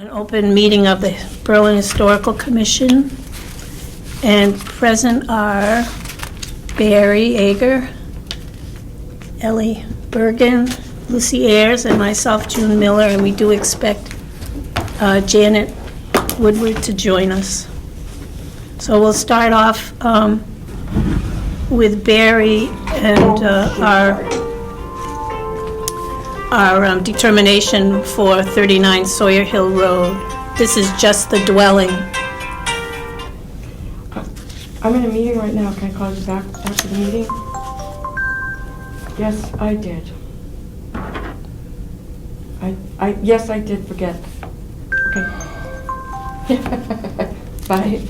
An open meeting of the Berlin Historical Commission, and present are Barry Ager, Ellie Bergen, Lucy Ayers, and myself, June Miller, and we do expect Janet Woodward to join us. So we'll start off with Barry and our determination for 39 Sawyer Hill Road. This is just the dwelling. I'm in a meeting right now. Can I call you back after the meeting? Yes, I did. Yes, I did forget. Okay. Bye.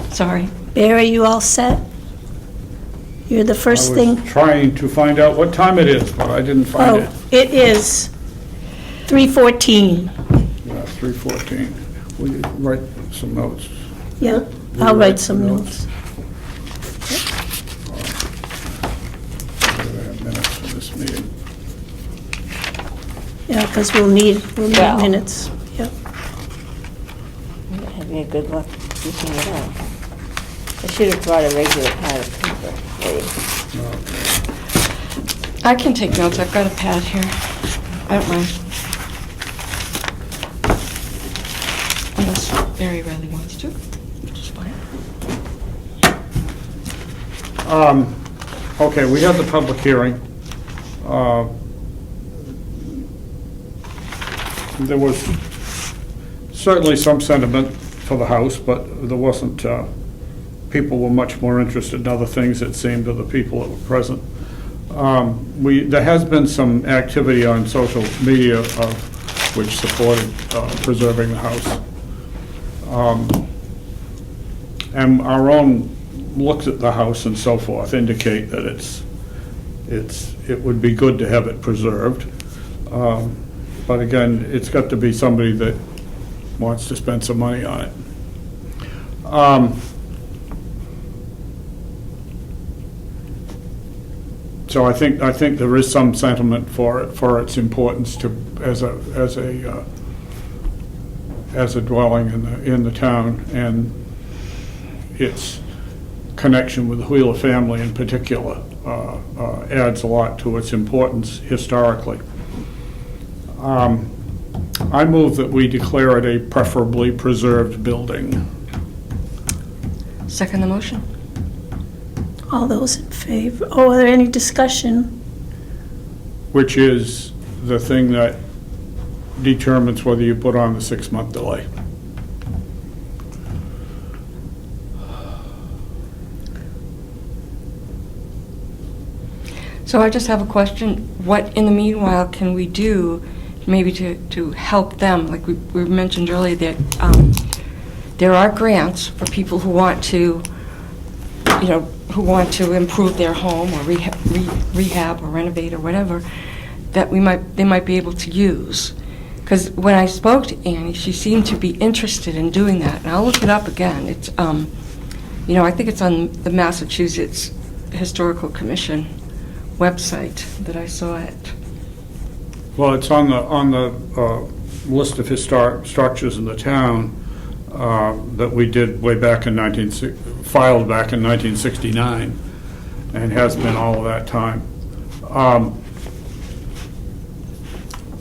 Sorry. Barry, you all set? You're the first thing. I was trying to find out what time it is, but I didn't find it. It is 3:14. Yeah, 3:14. Will you write some notes? Yep, Will I'll you write some notes. I have minutes for this meeting. Yeah, because we'll need Well. minutes. Yep. I'm not having a good luck keeping it on. I should have brought a regular pad of paper. I can take notes. I've got a pad here. I don't mind. Unless Barry really wants to, which is fine. Okay, we had the public hearing. There was certainly some sentiment for the house, but there wasn't, people were much more interested in other things, it seemed, to the people that were present. There has been some activity on social media which supported preserving the house. And our own looks at the house and so forth indicate that it would be good to have it preserved. But again, it's got to be somebody that wants to spend some money on it. So I think there is some sentiment for it, for its importance to as a dwelling in the town, and its connection with the Wheeler family in particular adds a lot to its importance historically. I move that we declare it a preferably preserved building. Second the motion. All those in favor? Oh, are there any discussion? Which is the thing that determines whether you put on the 6-month delay. So I just have a question. What, in the meanwhile, can we do maybe to help them? Like we mentioned earlier that there are grants for people who want to, who want to improve their home or rehab or renovate or whatever, that they might be able to use. Because when I spoke to Annie, she seemed to be interested in doing that, and I'll look it up again. It's, I think it's on the Massachusetts Historical Commission website that I saw it. Well, it's on the list of historic structures in the town that we did way back in filed back in 1969, and has been all of that time.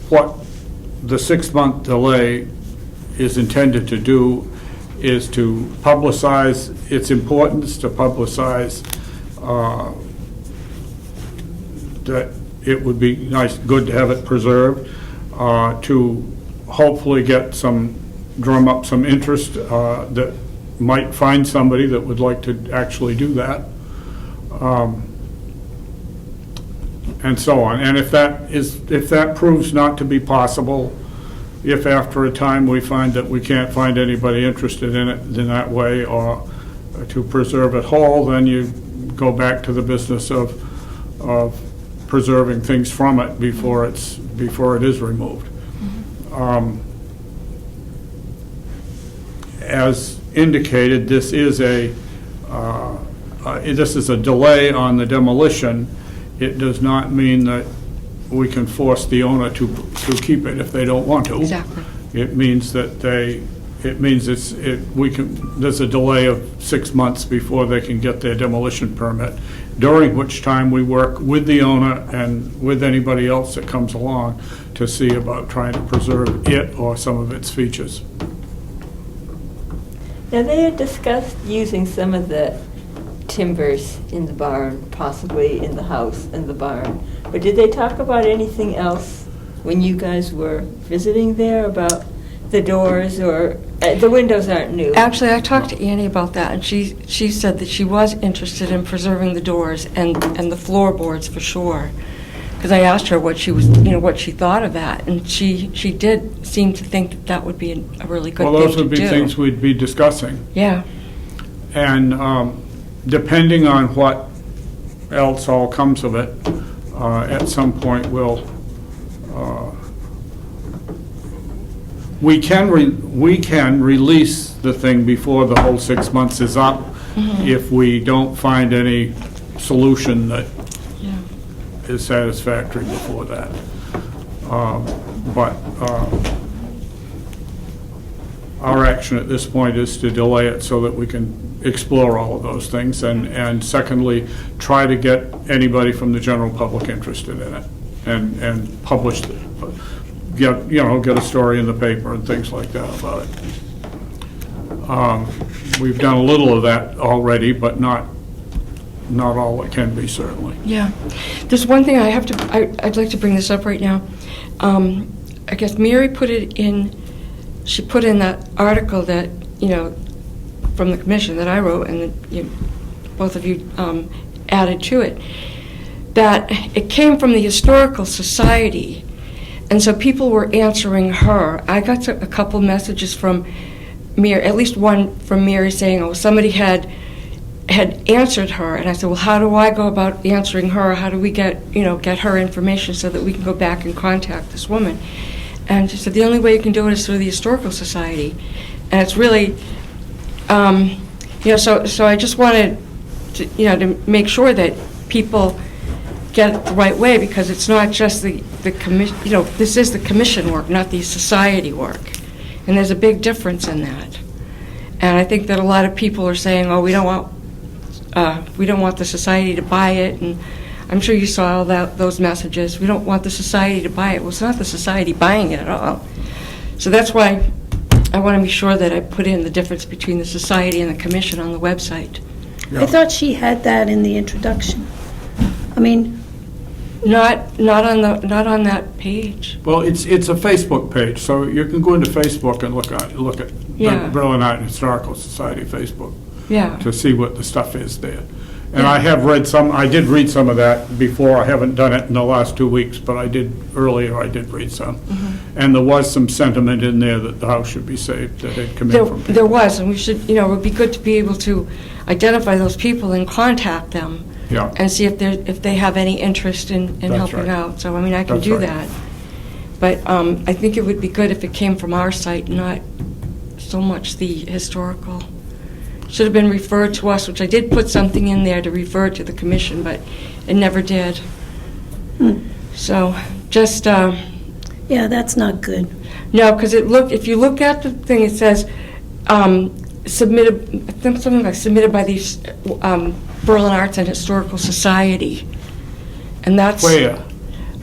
What the 6-month delay is intended to do is to publicize its importance, to publicize that it would be good to have it preserved, to hopefully drum up some interest that might find somebody that would like to actually do that, and so on. And if that proves not to be possible, if after a time we find that we can't find anybody interested in it in that way, or to preserve it whole, then you go back to the business of preserving things from it before it is removed. As indicated, this is a delay on the demolition. It does not mean that we can force the owner to keep it if they don't want to. Exactly. It means that there's a delay of 6 months before they can get their demolition permit, during which time we work with the owner and with anybody else that comes along to see about trying to preserve it or some of its features. Now, they had discussed using some of the timbers in the barn, possibly in the house in the barn. But did they talk about anything else when you guys were visiting there about the doors or, the windows aren't new? Actually, I talked to Annie about that, and she said that she was interested in preserving the doors and the floorboards for sure. Because I asked her what she was, what she thought of that, and she did seem to think that that would be a really good thing to do. Well, those would be things we'd be discussing. Yeah. And depending on what else all comes of it, at some point we can release the thing before the whole 6 months is up if we don't find any solution that is satisfactory before that. But our action at this point is to delay it so that we can explore all of those things, and secondly, try to get anybody from the general public interested in it, and publish it, get a story in the paper and things like that about it. We've done a little of that already, but not all it can be, certainly. Yeah. There's one thing I'd like to bring this up right now. I guess Mary put in that article that, from the commission that I wrote, and that both of you added to it, that it came from the Historical Society. And so people were answering her. I got a couple messages from Mary, at least one from Mary saying, oh, somebody had answered her, and I said, well, how do I go about answering her? How do we get her information so that we can go back and contact this woman? And she said, the only way you can do it is through the Historical Society. And it's really, so I just wanted to make sure that people get it the right way, because it's not just the commission, this is the commission work, not the society work. And there's a big difference in that. And I think that a lot of people are saying, oh, we don't want the society to buy it, and I'm sure you saw all those messages. We don't want the society to buy it. Well, it's not the society buying it at all. So that's why I want to be sure that I put in the difference between the society and the commission on the website. Yeah. I thought she had that in the introduction. I mean, Not on that page. Well, it's a Facebook page, so you can go into Facebook and look at Yeah. Berlin Art and Historical Society Facebook Yeah. to see what the stuff is there. And I have read I did read some of that before. I haven't done it in the last 2 weeks, but I did read some. And there was some sentiment in there that the house should be saved, that had come in from people. There was, and we should, it would be good to be able to identify those people and contact them. Yeah. And see if they have any interest in That's helping right. out. So, I can That's do right. that. But I think it would be good if it came from our site, not so much the historical. Should have been referred to us, which I did put something in there to refer to the commission, but it never did. So, just, yeah, that's not good. no, because if you look at the thing, it says, submitted, I think something like submitted by the Berlin Arts and Historical Society. And that's Where?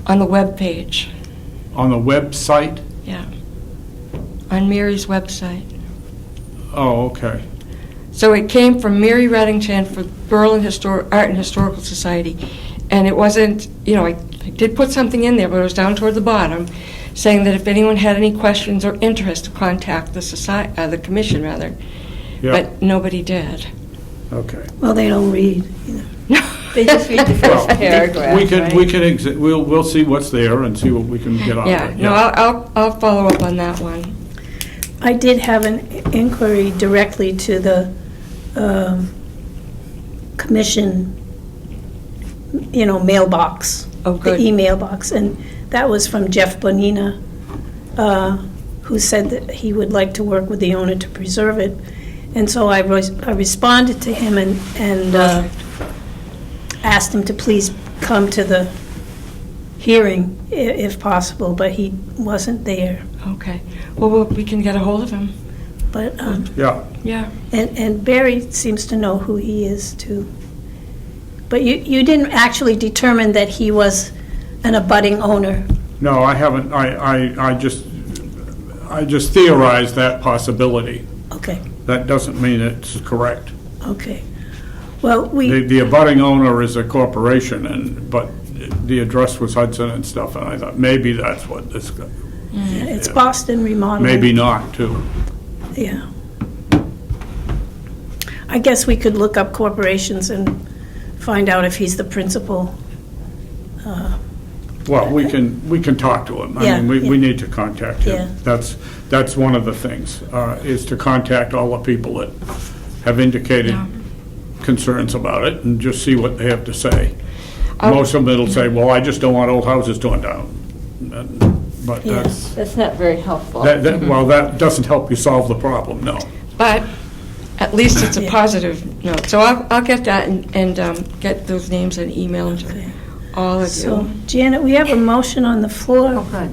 on the web page. On the website? Yeah. On Mary's website. Oh, okay. So it came from Mary Reddington for Berlin Art and Historical Society. And it wasn't, I did put something in there, but it was down toward the bottom, saying that if anyone had any questions or interest, to contact the commission, rather. Yeah. But nobody did. Okay. Well, they don't read either. They just read the first paragraph, right? We'll see what's there and see what we can get out Yeah, of it. no, I'll follow up on that one. I did have an inquiry directly to the commission, mailbox. Oh, good. The email box, and that was from Jeff Bonina, who said that he would like to work with the owner to preserve it. And so I responded to him and asked him to please come to the hearing if possible, but he wasn't there. Okay. Well, we can get a hold of him. But, Yeah, Yeah. and Barry seems to know who he is too. But you didn't actually determine that he was an abutting owner. no, I haven't, I just theorized that possibility. Okay, That doesn't mean it's correct. okay. Well, The abutting owner is a corporation, but the address was Hudson and stuff, and I thought, maybe that's what this, it's Boston Remodeling. maybe not, too. Yeah. I guess we could look up corporations and find out if he's the principal. Well, we can talk to him. I Yeah, mean, yeah. we need to contact Yeah. him. That's one of the things, is to contact all the people that have indicated Yeah. concerns about it and just see what they have to say. Oh. Most of them will say, well, I just don't want old houses torn down. But Yeah. That's not very helpful. well, that doesn't help you solve the problem, no. But at least it's a Yeah. positive note. So I'll get that and get those names and email them to Okay. all of So, you. Janet, we have a motion on the floor. Oh, good.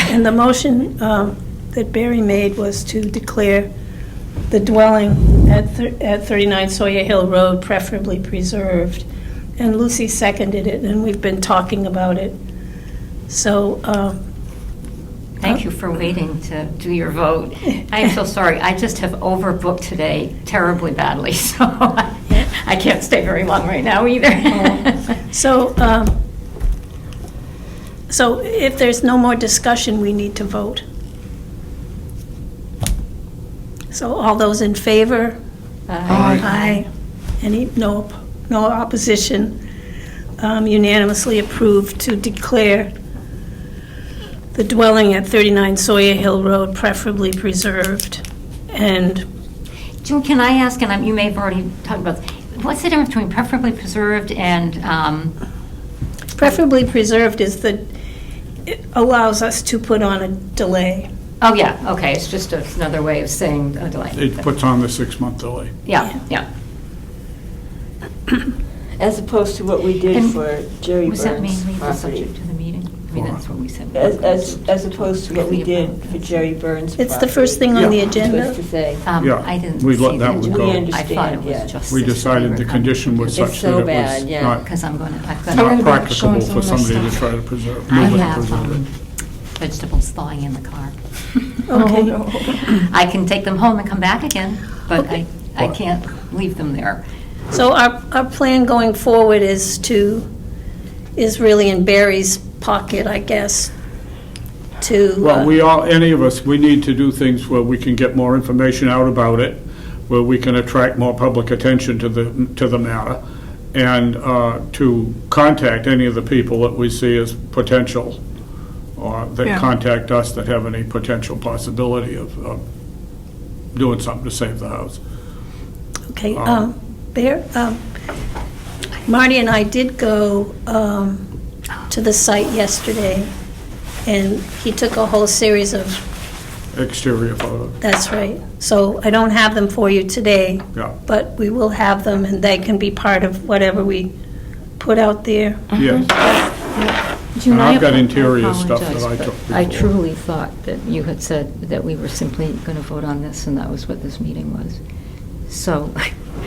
And the motion that Barry made was to declare the dwelling at 39 Sawyer Hill Road preferably preserved. And Lucy seconded it, and we've been talking about it. So, Thank you for waiting to do your vote. I am so sorry, I just have overbooked today terribly badly, so I can't stay very long right now either. so if there's no more discussion, we need to vote. So all those in favor? Aye. No opposition. Unanimously approved to declare the dwelling at 39 Sawyer Hill Road preferably preserved. And June, can I ask, and you may have already talked about, what's the difference between preferably preserved and, preferably preserved is that it allows us to put on a delay. oh, yeah, okay, it's just another way of saying a delay. It puts on the 6-month delay. Yeah, yeah. As opposed to what we did And for Jerry Was that Burns' mainly the property. subject to the meeting? I mean, that's what we said. As opposed to what we did for Jerry Burns' property. It's the first thing on the Yeah. Was agenda. to say, Yeah, I didn't we see let that the- one we go. understand, I thought it yeah. was just. We decided the condition was It's such so that it bad, was yeah. not Because I'm going to, I've I'm got, gonna not be practicable showing some for of my somebody to stuff. try to preserve. I move it, have preserve it. vegetables thawing in the car. Okay. I can take them home and come back again, but Okay. I can't leave them there. So our plan going forward is really in Barry's pocket, I guess, to. Well, any of us, we need to do things where we can get more information out about it, where we can attract more public attention to the matter, and to contact any of the people that we see as potential, or that Yeah. contact us that have any potential possibility of doing something to save the house. Okay, Marty and I did go to the site yesterday, and he took a whole series of, Exterior photo, that's right. So I don't have them for you today, yeah, but we will have them, and they can be part of whatever we put out there. yes. And I've got interior stuff that I took I before. truly thought that you had said that we were simply going to vote on this, and that was what this meeting was. So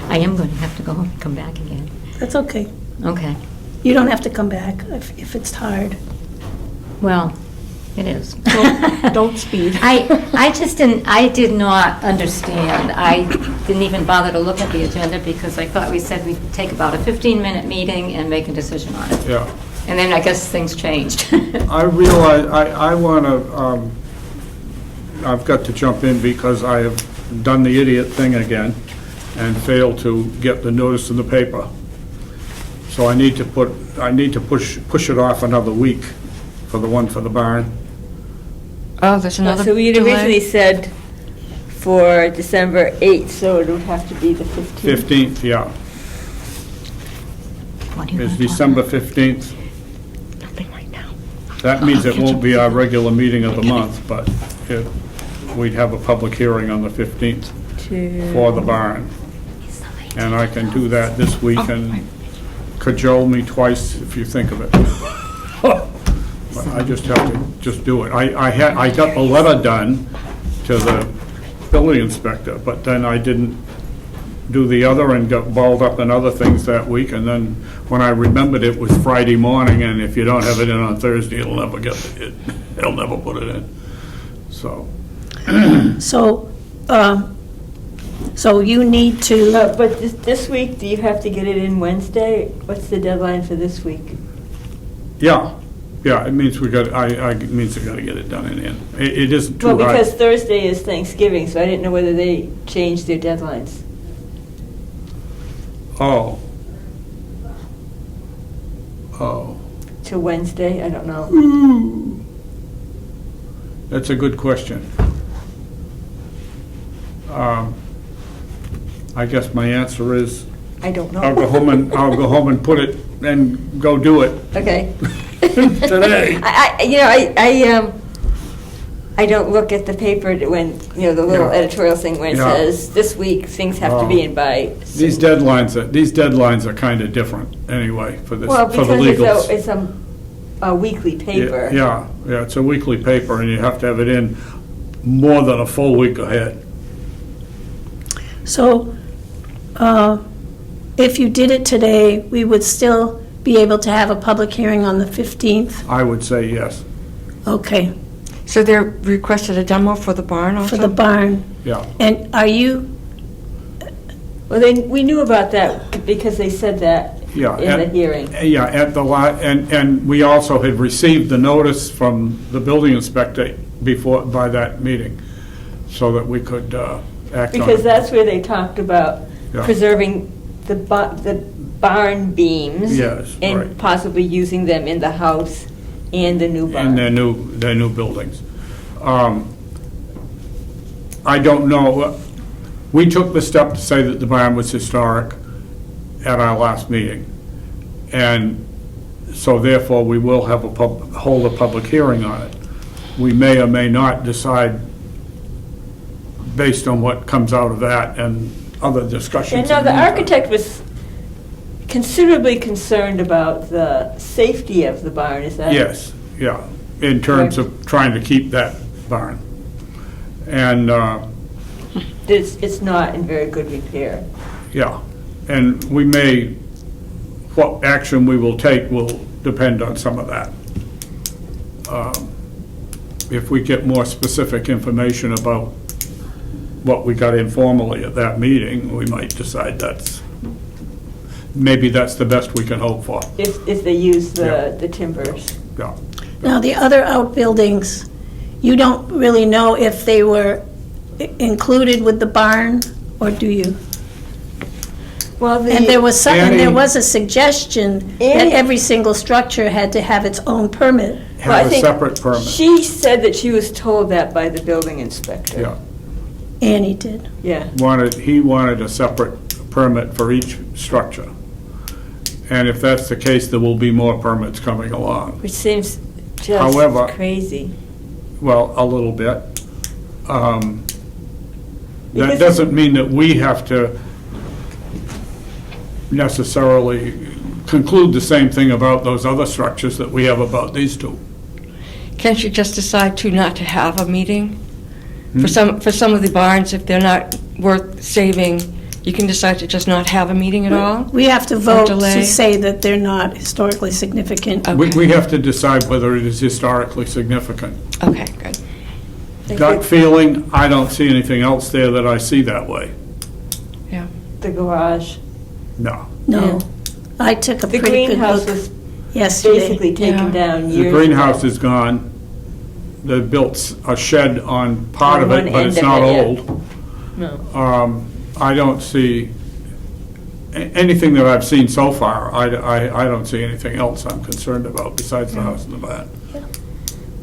I am going to have to go home and come back again. That's okay. Okay. You don't have to come back if it's hard. Well, it is. Don't speed. I just didn't, I did not understand. I didn't even bother to look at the agenda because I thought we said we'd take about a 15-minute meeting and make a decision on it. Yeah. And then I guess things changed. I realize, I want to, I've got to jump in because I have done the idiot thing again and failed to get the notice in the paper. So I need to push it off another week for the one for the barn. Oh, there's another So we had delay? originally said for December 8th, so it would have to be the 15th. 15th, yeah. What are you It's gonna talk December about? 15th. Nothing right now. That means it won't be our regular meeting of the month, but we'd have a public hearing on the 15th for the barn. And I can do that this week and cajole me twice if you think of it. But I just have to just do it. I got the letter done to the building inspector, but then I didn't do the other and got balled up in other things that week, and then when I remembered it was Friday morning, and if you don't have it in on Thursday, it'll never put it in. So, So you need to, But this week, do you have to get it in Wednesday? What's the deadline for this week? yeah, it means it means we gotta get it done in. It isn't too Well, hard. because Thursday is Thanksgiving, so I didn't know whether they changed their deadlines Oh, to Wednesday. I don't know. that's a good question. I guess my answer is, I don't I'll go know. home and put it, and go do it Okay. today. I don't look at the paper when, the little Yeah. editorial thing where it Yeah. says, this week, things have to be in by. These deadlines are kind of different anyway for this, Well, for the because legals. it's a weekly paper. Yeah, it's a weekly paper, and you have to have it in more than a full week ahead. so if you did it today, we would still be able to have a public hearing on the 15th? I would say yes, Okay, So they're requested a demo for the barn also? for the barn. yeah. And are you, Well, we knew about that because they said that Yeah, in the hearing. Yeah, at the and we also had received the notice from the building inspector by that meeting, so that we could act on it. Because that's where they talked about Yeah. preserving the barn beams. Yes, right. And possibly using them in the house and the new barn. And their new buildings. I don't know, we took the step to say that the barn was historic at our last meeting. And so therefore, we will have hold a public hearing on it. We may or may not decide, based on what comes out of that and other discussions. And now in the meantime. architect was considerably concerned about the safety of the barn, is that? Yes, yeah, in terms of trying to keep that barn. And, It's not in very good repair. yeah, and what action we will take will depend on some of that. If we get more specific information about what we got informally at that meeting, we might decide maybe that's the best we can hope for. If they use the timbers. Yeah. now the other outbuildings, you don't really know if they were included with the barn, or do you? Well, And there was Annie- a suggestion that Annie- every single structure had to have its own permit. Well, I Have a think separate permit, She said that she was told that by the building inspector. yeah. Annie did. Yeah. He wanted a separate permit for each structure. And if that's the case, there will be more permits coming along. Which seems However- just crazy. Well, a little bit. That Because- doesn't mean that we have to necessarily conclude the same thing about those other structures that we have about these two. Can't you just decide not to have a meeting? Hmm? For some of the barns, if they're not worth saving, you can decide to just not have a meeting at all? We have to vote delay. to say that they're not historically significant. We have to decide whether it is historically significant. Okay, good. Gut feeling, I don't see anything else there that I see that way. Yeah. The garage. No. No. I took a The pretty good greenhouse look was yesterday. basically taken Yeah. down years The ago. greenhouse is gone. They built a shed on part of On it, one but end it's of not it, yeah. old. No. I don't see, anything that I've seen so far, I don't see anything else I'm concerned about besides the house and the barn.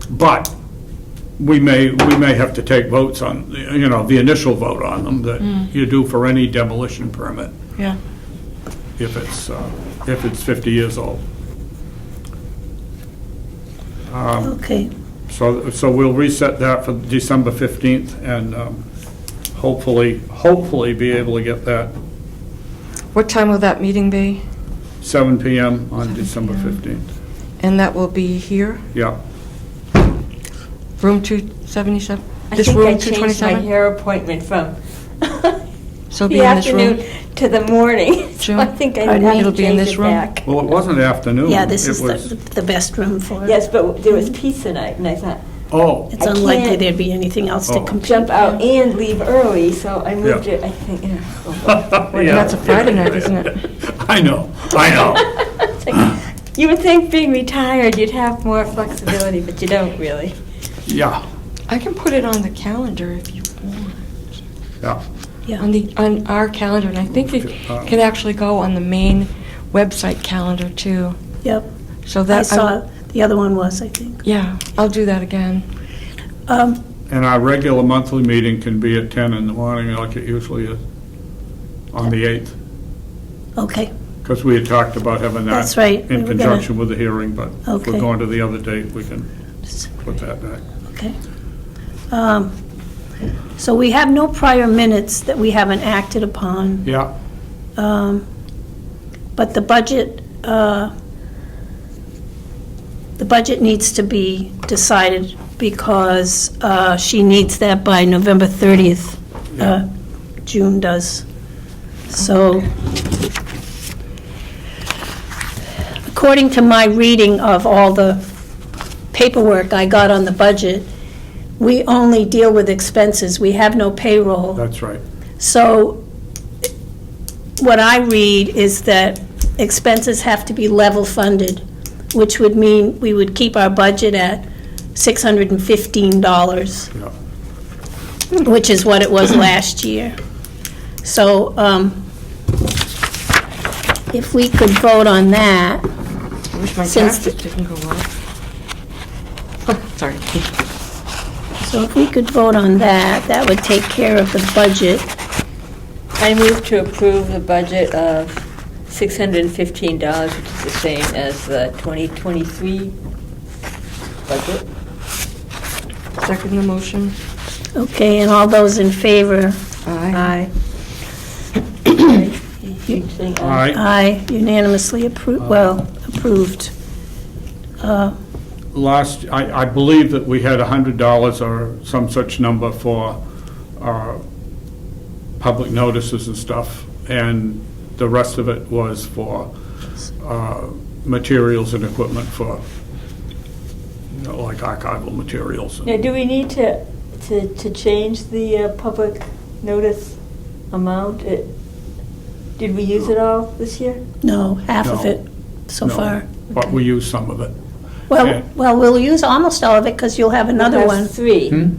But we may have to take votes on, the initial vote on them that you do for any demolition permit Yeah. if it's 50 years old. Okay. So we'll reset that for December 15th and hopefully be able to get that What time will that meeting be? 7 PM on December 15th. And that will be here, Yeah, room 277? I This think room I changed my 227? hair appointment from So it'll be the in this room? afternoon to the morning. So June? I think I Pardon me? have to It'll be in change this it room? back. well, it wasn't afternoon. Yeah, this It is was- the best room for it. Yes, but there was pizza night, and I thought, Oh, It's I unlikely can't- there'd be anything else to Oh. compete. jump out and leave early, so I moved Yeah. it, I think, Well, that's a Friday night, isn't it? I know. It's like, you would think being retired, you'd have more flexibility, but you don't really. Yeah, I can put it on the calendar if you want. yeah. Yeah. On our calendar, and I think it can actually go on the main website calendar too. Yep. So I that, saw, the other one was, I think. yeah, I'll do that again. And our regular monthly meeting can be at 10 in the morning, like it usually is, on the 8th. Okay, Because we had talked about having that. That's right. We In were gonna- conjunction with the hearing, but if Okay. we're going to the other date, we can put that back. okay. So we have no prior minutes that we haven't acted upon. Yeah, But the budget needs to be decided because she needs that by November 30th. June does. So, according to my reading of all the paperwork I got on the budget, we only deal with expenses. We have no payroll. that's right. So what I read is that expenses have to be level funded, which would mean we would keep our budget at $615, Yeah. which is what it was last year. So if we could vote on that, I wish my Since taxes didn't go up. Sorry. so if we could vote on that, that would take care of the budget. I move to approve the budget of $615, which is the same as the 2023 budget. Second the motion. Okay, and all those in favor? Aye. You say All right, Aye, unanimously approved. I believe that we had $100 or some such number for public notices and stuff, and the rest of it was for materials and equipment for, like archival materials. Now, do we need to change the public notice amount? Did we use it all this year? No, half of No. it so No, far. But we used some of it. Well, Yeah. we'll use almost all of it because you'll have another We'll one. have three. Hmm?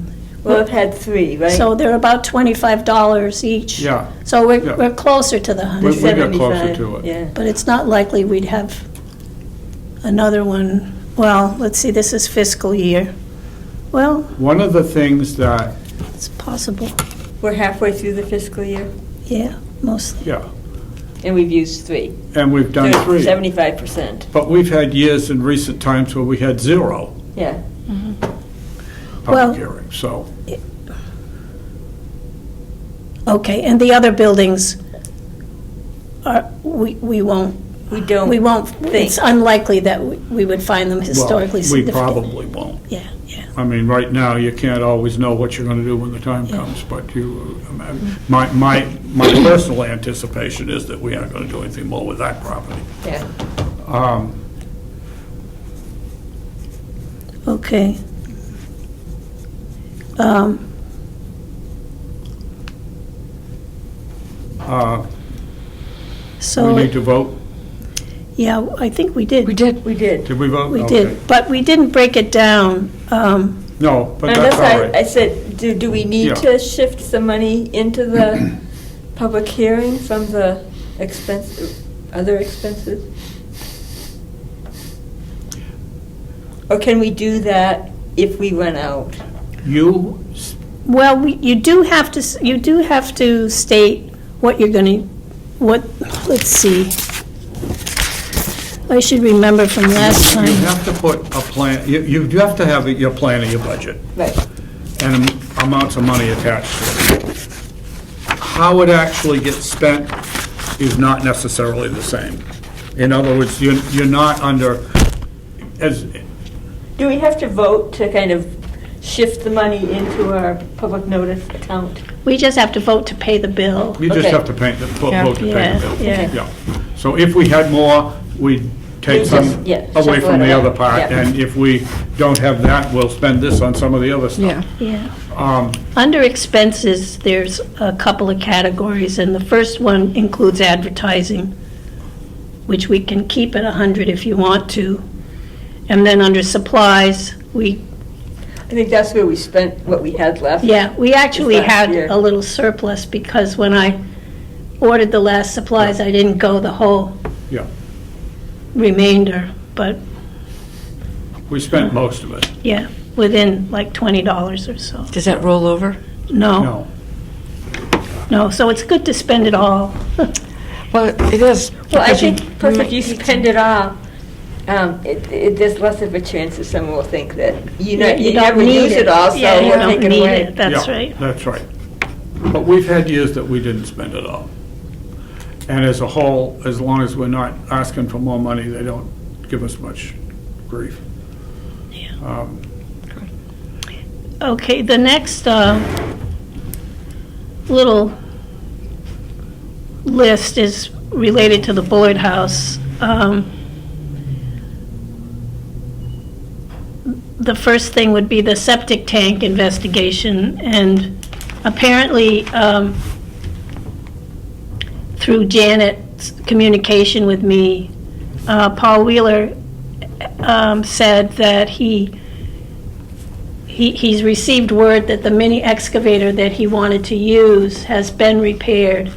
We'll have had three, right? So they're about $25 each. Yeah. So Yeah. we're closer to the We 100, got closer 75, to it. Yeah. but it's not likely we'd have another one. Well, let's see, this is fiscal year. Well, One of the things that, it's possible, We're halfway through the fiscal year, yeah, mostly. yeah, and we've used three. and we've done So three. 75%, But we've had years in recent times where we had zero yeah. Well- public hearings, so. Okay, and the other buildings are, we won't, We don't think. it's unlikely that we would find them historically Well, we significant. probably won't. Yeah, yeah. I mean, right now, you can't always know what you're going to do when the time Yeah. comes, but my personal anticipation is that we aren't going to do anything more with that property. Yeah. Okay. So, We need to vote? yeah, I think we did. We did. We did. Did we vote? We Okay. did, but we didn't break it down. No, but And that's that's all why I right. said, do we need Yeah. to shift some money into the public hearing from the other expenses? Or can we do that if we run out? You, Well, you do have to state what you're going to, let's see. I should remember from last you time. have to put a plan, you have to have your plan of your budget Right. and amounts of money attached to it. How it actually gets spent is not necessarily the same. In other words, you're not under, as, Do we have to vote to kind of shift the money into our public notice account? We just have to vote to pay the bill. you just Okay. have to vote to pay Yeah, the bill. yeah. So if we had more, we'd take We some just- yeah, away shuffle from it the around. other part, Yeah. and if we don't have that, we'll spend this on some of the other stuff. Yeah. Yeah. Under expenses, there's a couple of categories, and the first one includes advertising, which we can keep at 100 if you want to. And then under supplies, I think that's where we spent what we had left. we actually Last had year. a little surplus because when I ordered the last supplies, I didn't go the whole Yeah, remainder, but we spent most of it. yeah, within like $20 or so. Does that roll over? No, no, so it's good to spend it all. Well, it is. Well, I because you- think, plus if you spend it all, there's less of a chance that someone will think that you don't never need use it all, so Yeah, you we'll don't take it need away. it, that's Yeah, right. That's right. But we've had years that we didn't spend it all. And as a whole, as long as we're not asking for more money, they don't give us much grief. Okay, the next little list is related to the Bullard House. The first thing would be the septic tank investigation, and apparently, through Janet's communication with me, Paul Wheeler said that he's received word that the mini excavator that he wanted to use has been repaired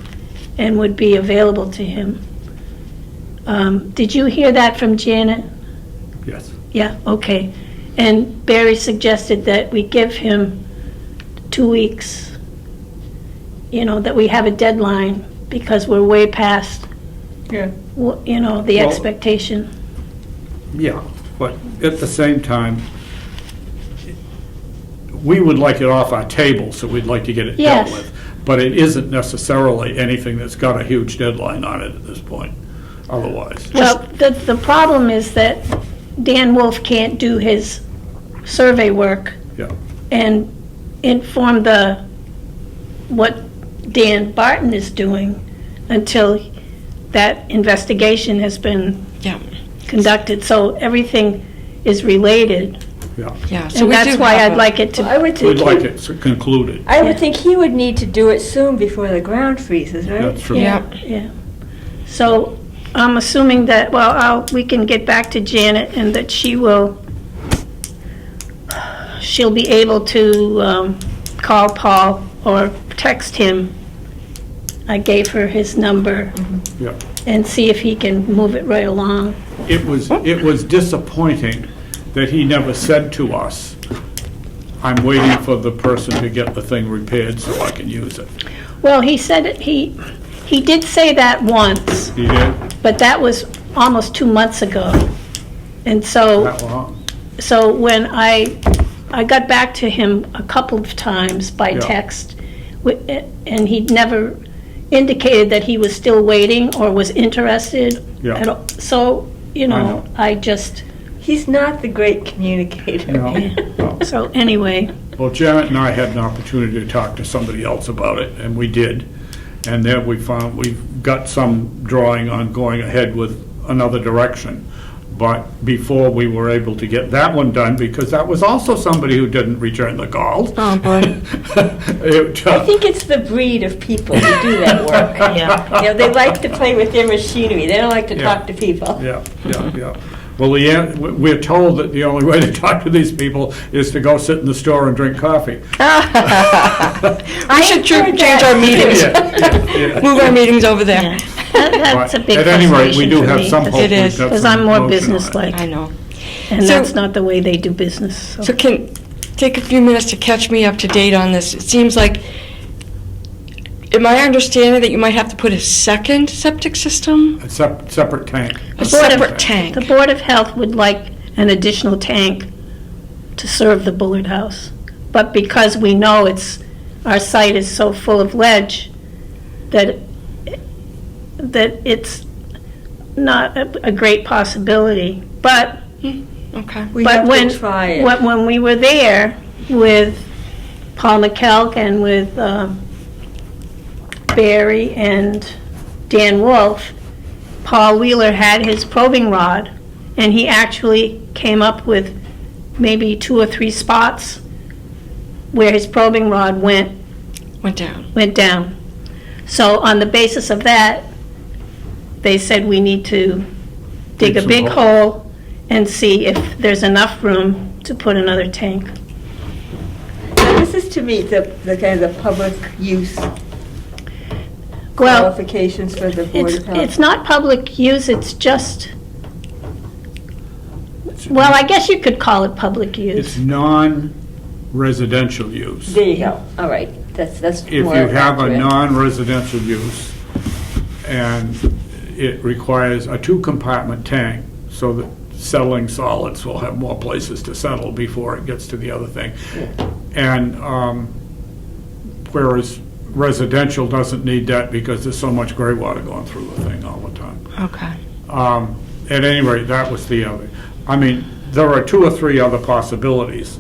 and would be available to him. Did you hear that from Janet? Yes. Yeah, okay. And Barry suggested that we give him 2 weeks, that we have a deadline because we're way past, Yeah. the Well- expectation. Yeah, but at the same time, we would like it off our table, so we'd like to get it dealt Yes. with. But it isn't necessarily anything that's got a huge deadline on it at this point, otherwise. Well, the problem is that Dan Wolf can't do his survey work Yeah, and inform what Dan Barton is doing until that investigation has been Yeah, conducted. So everything is related. yeah. yeah. So And we that's do why have I'd a- like it Well, I to, would think We'd like it concluded. I would think he would need to do it soon before the ground freezes, right? That's true. Yeah. yeah. So I'm assuming that, we can get back to Janet and that she'll be able to call Paul or text him. I gave her his number Yeah. and see if he can move it right along. It was disappointing that he never said to us, I'm waiting for the person to get the thing repaired so I can use it. Well, he said he did say that once, He did? but that was almost 2 months ago. And so, That long? when I got back to him a couple of times by Yeah. text, and he never indicated that he was still waiting or was interested Yeah. at all. So, know. I just, He's not the great communicator. No. No. so anyway, Well, Janet and I had an opportunity to talk to somebody else about it, and we did. And there we found, we've got some drawing on going ahead with another direction. But before we were able to get that one done, because that was also somebody who didn't return the calls. Oh, boy. I think it's the breed of people who do that work. yeah. They like to play with their machinery. They don't like to Yeah. talk to people. Yeah, yeah, yeah. Well, we're told that the only way to talk to these people is to go sit in the store and drink coffee. We should heard change that. our meetings, Yeah, yeah. move our meetings over there. That's a But big At any rate, we frustration do for have me. some hope. It is. Because I'm more businesslike, I know. and So- that's not the way they do business. So can, take a few minutes to catch me up to date on this. It seems like, am I understanding that you might have to put a second septic system? A separate tank. A Board of- separate tank? The Board of Health would like an additional tank to serve the Bullard House. But because we know our site is so full of ledge that it's not a great possibility. But Okay. We But have when, to try it. when we were there with Paul McKelk and with Barry and Dan Wolf, Paul Wheeler had his probing rod, and he actually came up with maybe 2 or 3 spots where his probing rod went Went down. So on the basis of that, they said we need to dig a some big hole. hole and see if there's enough room to put another tank. Now, this is to meet the kind of the public use Well, qualifications for the Board of Health. it's not public use, it's just, well, I guess you could call it public It's use. non-residential use. There you go, all right, that's If more you have a accurate. non-residential use and it requires a 2-compartment tank so that settling solids will have more places to settle before it gets to the other thing. And whereas residential doesn't need that because there's so much gray water going through the thing all the time. Okay. At any rate, that was the other. I mean, there are 2 or 3 other possibilities.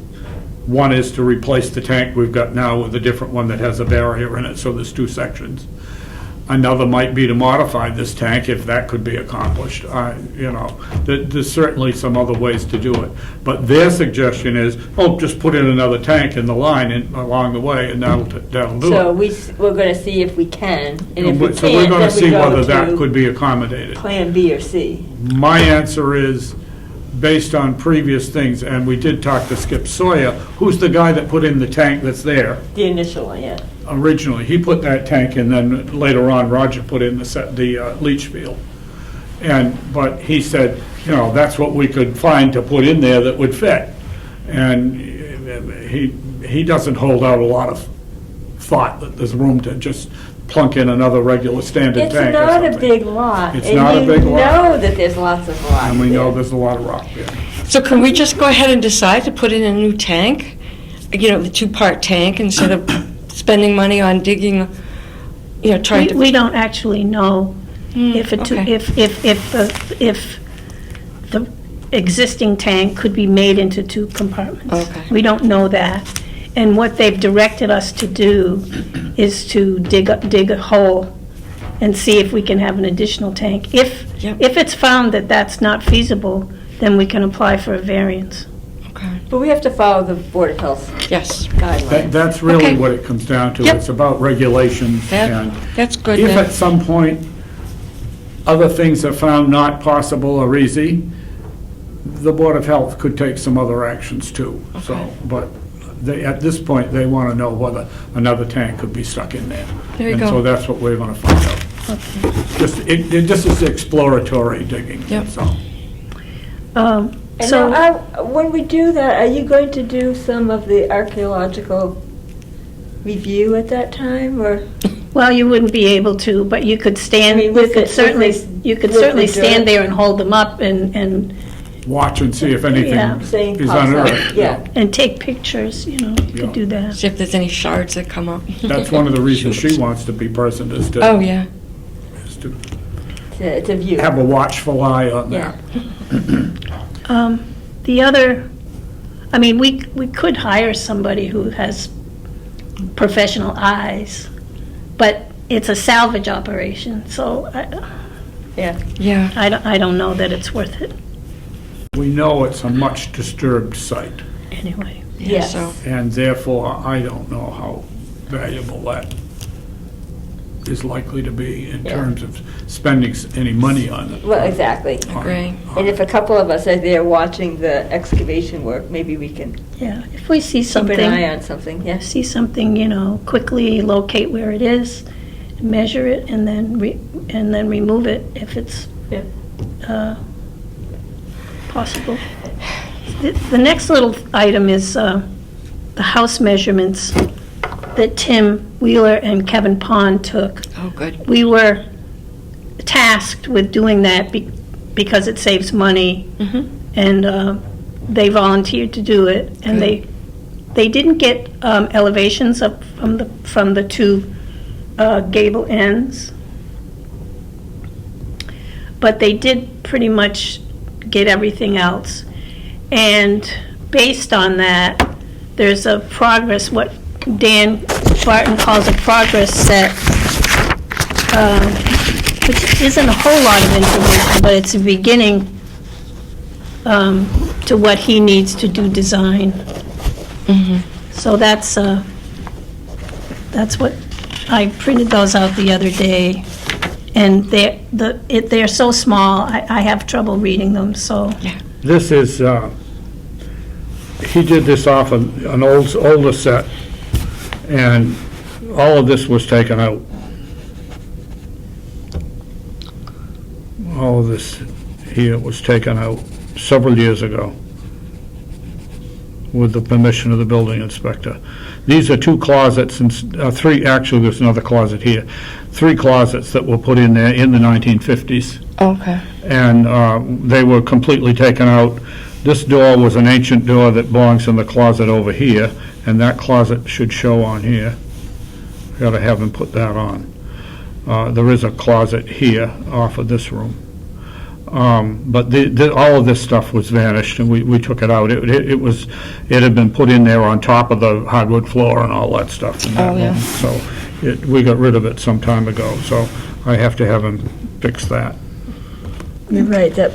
One is to replace the tank we've got now with a different one that has a barrier in it, so there's 2 sections. Another might be to modify this tank, if that could be accomplished. There's certainly some other ways to do it. But their suggestion is, just put in another tank in the line along the way, and that'll do So it. we're going to see if we can, and if we So we're can't, going to then we see whether that go could to be accommodated. Plan B or C. My answer is, based on previous things, and we did talk to Skip Sawyer, who's the guy that put in the tank that's there The initial one, yeah. originally. He put that tank in, then later on, Roger put in the leach field. But he said, that's what we could find to put in there that would fit. And he doesn't hold out a lot of thought that there's room to just plunk in another regular standard It's tank or not a something. big lot. It's not a big lot. And you know that there's lots of lots And we know there. there's a lot of rock there. So can we just go ahead and decide to put in a new tank? The 2-part tank, instead of spending money on digging, trying to... We don't actually know if okay. if the existing tank could be made into 2 compartments. Okay. We don't know that. And what they've directed us to do is to dig a hole and see if we can have an additional tank. If it's found that that's not feasible, then we can apply for a variance. Okay. But we have to follow the Board of Health Yes. guidelines. That's really Okay. what it comes down to. Yep. It's about regulations, and That's good if then. at some point other things are found not possible or easy, the Board of Health could take some other actions too. So, but at this point, they want to know whether another tank could be stuck in there. There you And go. so that's what we're going to find out. This is exploratory digging, Yep. so. And So, now, when we do that, are you going to do some of the archaeological review at that time, or? well, you wouldn't be able to, but you could stand, I mean, with the- with the stand dirt. there and hold them up and Watch and see if anything Yeah. Saying is pops up, unearthed. yeah. take pictures, you Yeah. could do that. See if there's any shards that come up. That's one of the reasons she wants to be present, is Oh, to yeah. It's a view. have a watchful eye on Yeah. that. The other, I mean, we could hire somebody who has professional eyes, but it's a salvage operation, so Yeah. Yeah. I don't know that it's worth it We know it's a much disturbed site, anyway. Yes. So, and therefore, I don't know how valuable that is likely to be in Yeah. terms of spending any money on it. Well, exactly. agree. And if a couple of us are there watching the excavation work, maybe we can Yeah, if we see keep an eye something, on something, yes. see something, quickly locate where it is, measure it, and then remove it if it's Yeah. possible. The next little item is the house measurements that Tim Wheeler and Kevin Pond took. Oh, good. We were tasked with doing that because it saves money, Mhm. and they volunteered to do it. And Good. they didn't get elevations up from the 2 gable ends, but they did pretty much get everything else. And based on that, there's a progress, what Dan Barton calls a progress set, which isn't a whole lot of information, but it's a beginning to what he needs to do design. So that's what, I printed those out the other day, and they're so small, I have trouble reading them, so. This is, he did this off an older set, and all of this was taken out. All of this here was taken out several years ago with the permission of the building inspector. These are two closets, and three, actually, there's another closet here. 3 closets that were put in there in the 1950s. Okay. And they were completely taken out. This door was an ancient door that belongs in the closet over here, and that closet should show on here. Gotta have him put that on. There is a closet here off of this room. But all of this stuff was vanished, and we took it out. It had been put in there on top of the hardwood floor and all that stuff in that room. So we got rid of it some time ago, so I have to have him fix that. You're right, that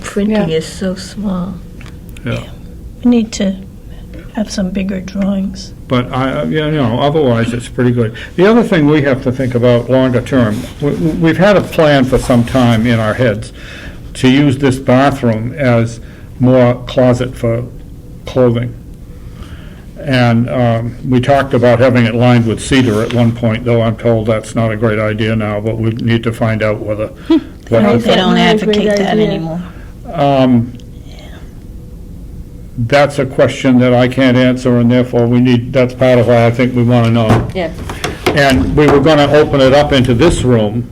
printing is so small. Yeah. We need to have some bigger drawings. But otherwise, it's pretty good. The other thing we have to think about longer term, we've had a plan for some time in our heads to use this bathroom as more closet for clothing. And we talked about having it lined with cedar at one point, though I'm told that's not a great idea now, but we need to find out whether. They don't advocate that anymore. That's a question that I can't answer, and therefore that's part of why I think we want to know. Yeah. And we were going to open it up into this room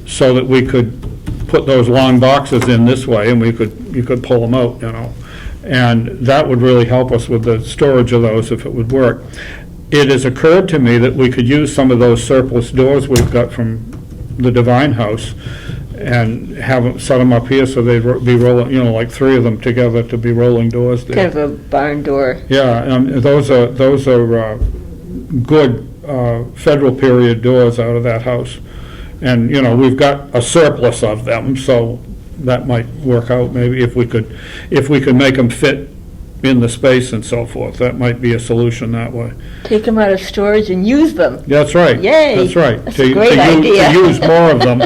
so that we could put those long boxes in this way, and you could pull them out, And that would really help us with the storage of those if it would work. It has occurred to me that we could use some of those surplus doors we've got from the Divine House and set them up here so they'd be rolling, like 3 of them together to be rolling doors there. Kind of a barn door. Yeah, those are good federal period doors out of that house. And, we've got a surplus of them, so that might work out maybe if we could make them fit in the space and so forth. That might be a solution that way. Take them out of storage and use them. That's right. Yay. That's right. That's a great idea. To use more of them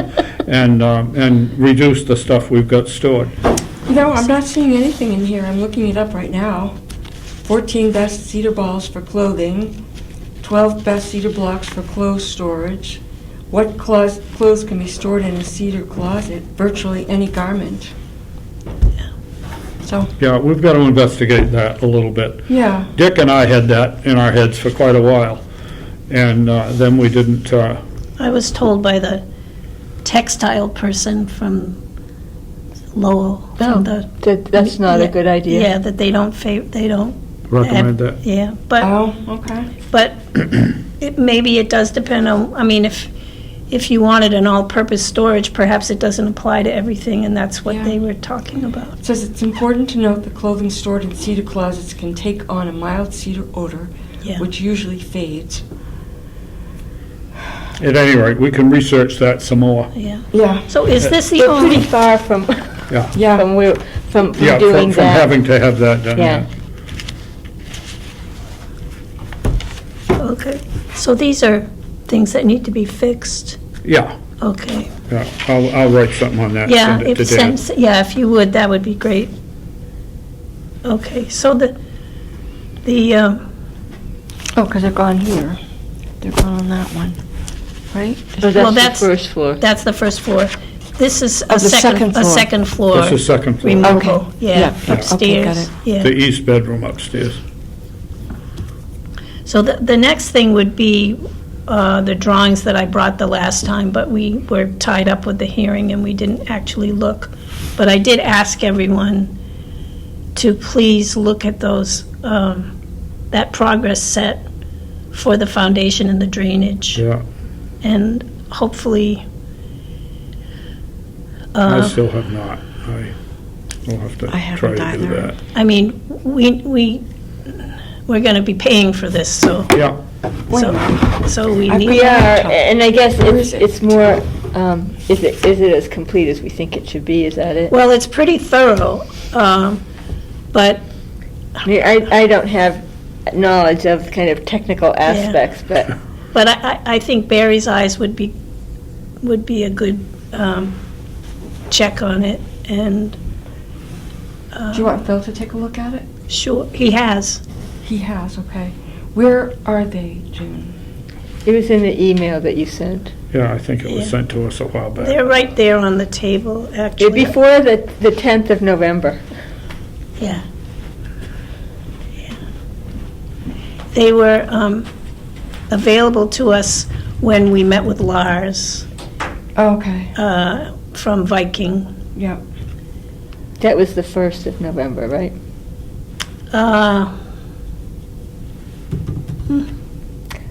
and reduce the stuff we've got stored. I'm not seeing anything in here. I'm looking it up right now. 14 best cedar balls for clothing, 12 best cedar blocks for clothes storage. What clothes can be stored in a cedar closet? Virtually any garment. So. Yeah, we've got to investigate that a little bit. Yeah. Dick and I had that in our heads for quite a while, and then we didn't. I was told by the textile person from Lowell. That's not a good idea. Yeah, that they don't recommend that. Yeah, but. Oh, okay. But maybe it does depend on, if you wanted an all-purpose storage, perhaps it doesn't apply to everything, and that's what they were talking about. It says it's important to note that clothing stored in cedar closets can take on a mild cedar odor, which usually fades. At any rate, we can research that some more. Yeah. Yeah. So is this the We're only? pretty far from from doing from that. having to have that done. Yeah. Okay. So these are things that need to be fixed. Yeah. Okay. Yeah. I'll write something on that. Yeah, Send it to Dan. if you would, that would be great. Okay. So the because they're gone here. They're gone on that one, right? So Well, that's the first floor. That's the first floor. This is Oh, the second floor. a second floor. That's the second floor. Removal. Okay. Yeah, Yeah. upstairs. Okay, got it. Yeah. The east bedroom upstairs. So the next thing would be the drawings that I brought the last time, but we were tied up with the hearing and we didn't actually look. But I did ask everyone to please look at those, that progress set for the foundation and the drainage. Yeah. And hopefully, I still have not. We'll have to I haven't try to do either. that. I mean, we're going to be paying for this, so, Yeah, so we need. We are, and I guess Where is it? it's more, is it as complete as we think it should be, is that it? Well, it's pretty thorough, but, I mean, I don't have knowledge of kind of technical aspects, but I think Barry's eyes would be a good check on it, and Do you want Phil to take a look at it? sure, he has. He has, okay. Where are they, June? it was in the email that you sent. yeah, I think it was Yeah. sent to us a while back. They're right there on the table, actually. Before the 10th of November. Yeah. Yeah. They were available to us when we met with Lars Oh, okay, from Viking. yeah. That was the 1st of November, right?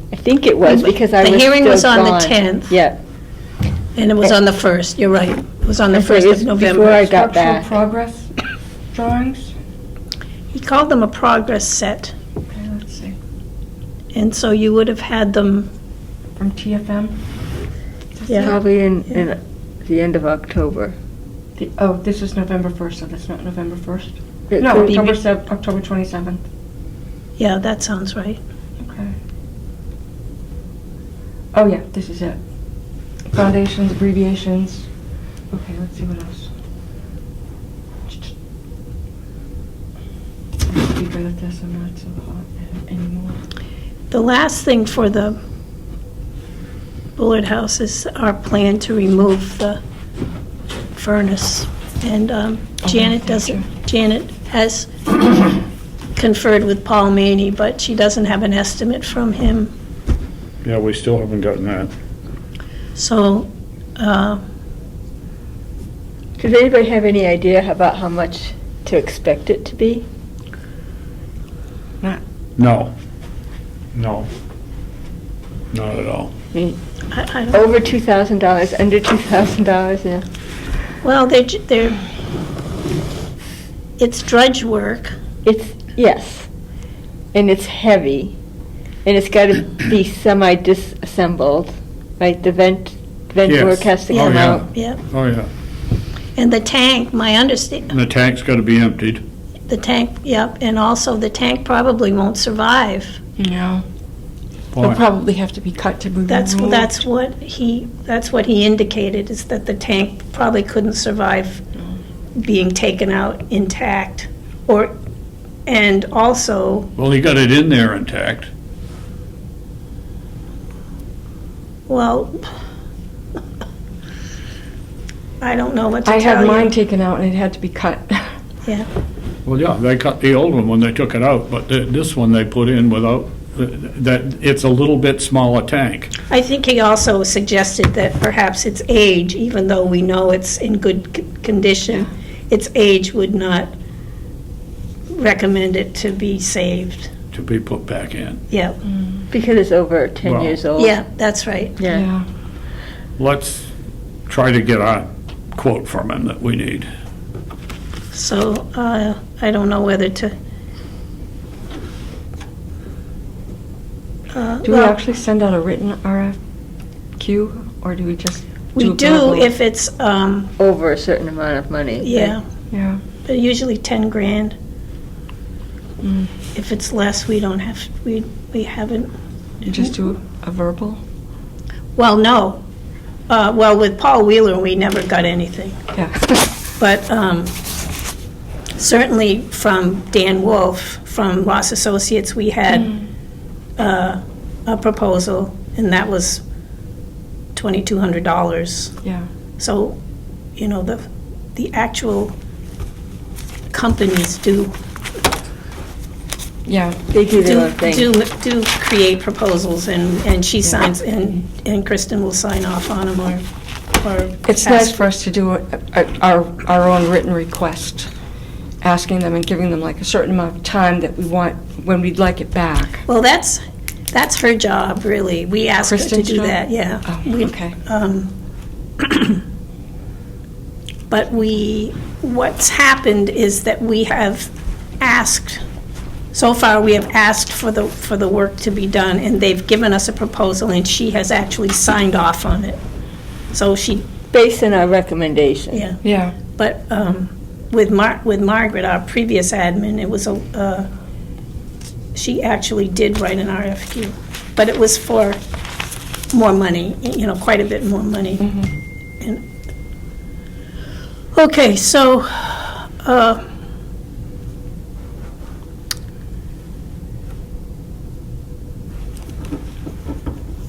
I think it was, because I was The hearing was still on the gone. 10th. Yeah. And it was on the 1st, you're right. It was on the So it 1st was of before I November. got Structural back. progress drawings? He called them a progress set, Okay, let's see. and so you would have had them, From TFM? yeah. Probably in the end of October. Oh, this is November 1st, so that's not November 1st? It No, could be- October 27th. Yeah, that sounds right. Okay. Oh, yeah, this is it. Foundations, abbreviations. Okay, let's see what else. I'm pretty good at this, I'm not so hot anymore. The last thing for the Bullard House is our plan to remove the furnace. And Janet Janet has conferred with Paul Maney, but she doesn't have an estimate from him. Yeah, we still haven't gotten that. So, Does anybody have any idea about how much to expect it to be? No. No. Not at all. I mean, I don't, over $2,000, under $2,000, yeah. well, it's drudge work. Yes, and it's heavy, and it's got to be semi-disassembled, right? The vent Yes. work has to Oh, come yeah. out. Yeah. Oh, yeah. And the tank, my understanding, And the tank's got to be emptied. the tank, yep, and also the tank probably won't survive. No. Why? It'll probably have to be cut to be That's removed. what he indicated, is that the tank probably couldn't survive being taken out intact. And also, Well, he got it in there intact. well, I don't know what to I tell had mine you. taken out and it had to be cut. Yeah, Well, yeah, they cut the old one when they took it out, but this one they put in without, that, it's a little bit smaller tank. I think he also suggested that perhaps its age, even though we know it's in good condition, its age would not recommend it to be saved. To be put back in. Yeah, Because it's over 10 Well, years old. yeah, that's right. Yeah. Let's try to get a quote from him that we need. So I don't know whether to. Do we well, actually send out a written RFQ, or do we just We do a do verbal? if it's, Over a certain amount of money. yeah, Yeah. but usually 10 grand. Mm. If it's less, we don't have, we haven't. You just do a verbal? Well, no. Well, with Paul Wheeler, we never got anything. Yeah. But certainly from Dan Wolf, from Ross Associates, we had a proposal, and that was $2,200. Yeah. So, you know, the actual companies do Yeah. They do their own thing. do create proposals, and she signs, and Kristen will sign off on them, or It's nice for us to do our own written request, asking them and giving them like a certain amount of time that we want, when we'd like it back. Well, that's her job, really. We ask her to Kristen's do job? that, yeah. Oh, We- okay. But what's happened is that we have asked, so far, we have asked for the work to be done, and they've given us a proposal, and she has actually signed off on it. So she, Based on our recommendation. yeah. Yeah. But with Margaret, our previous admin, it was she actually did write an RFQ, but it was for more money, quite a bit more money. And okay, so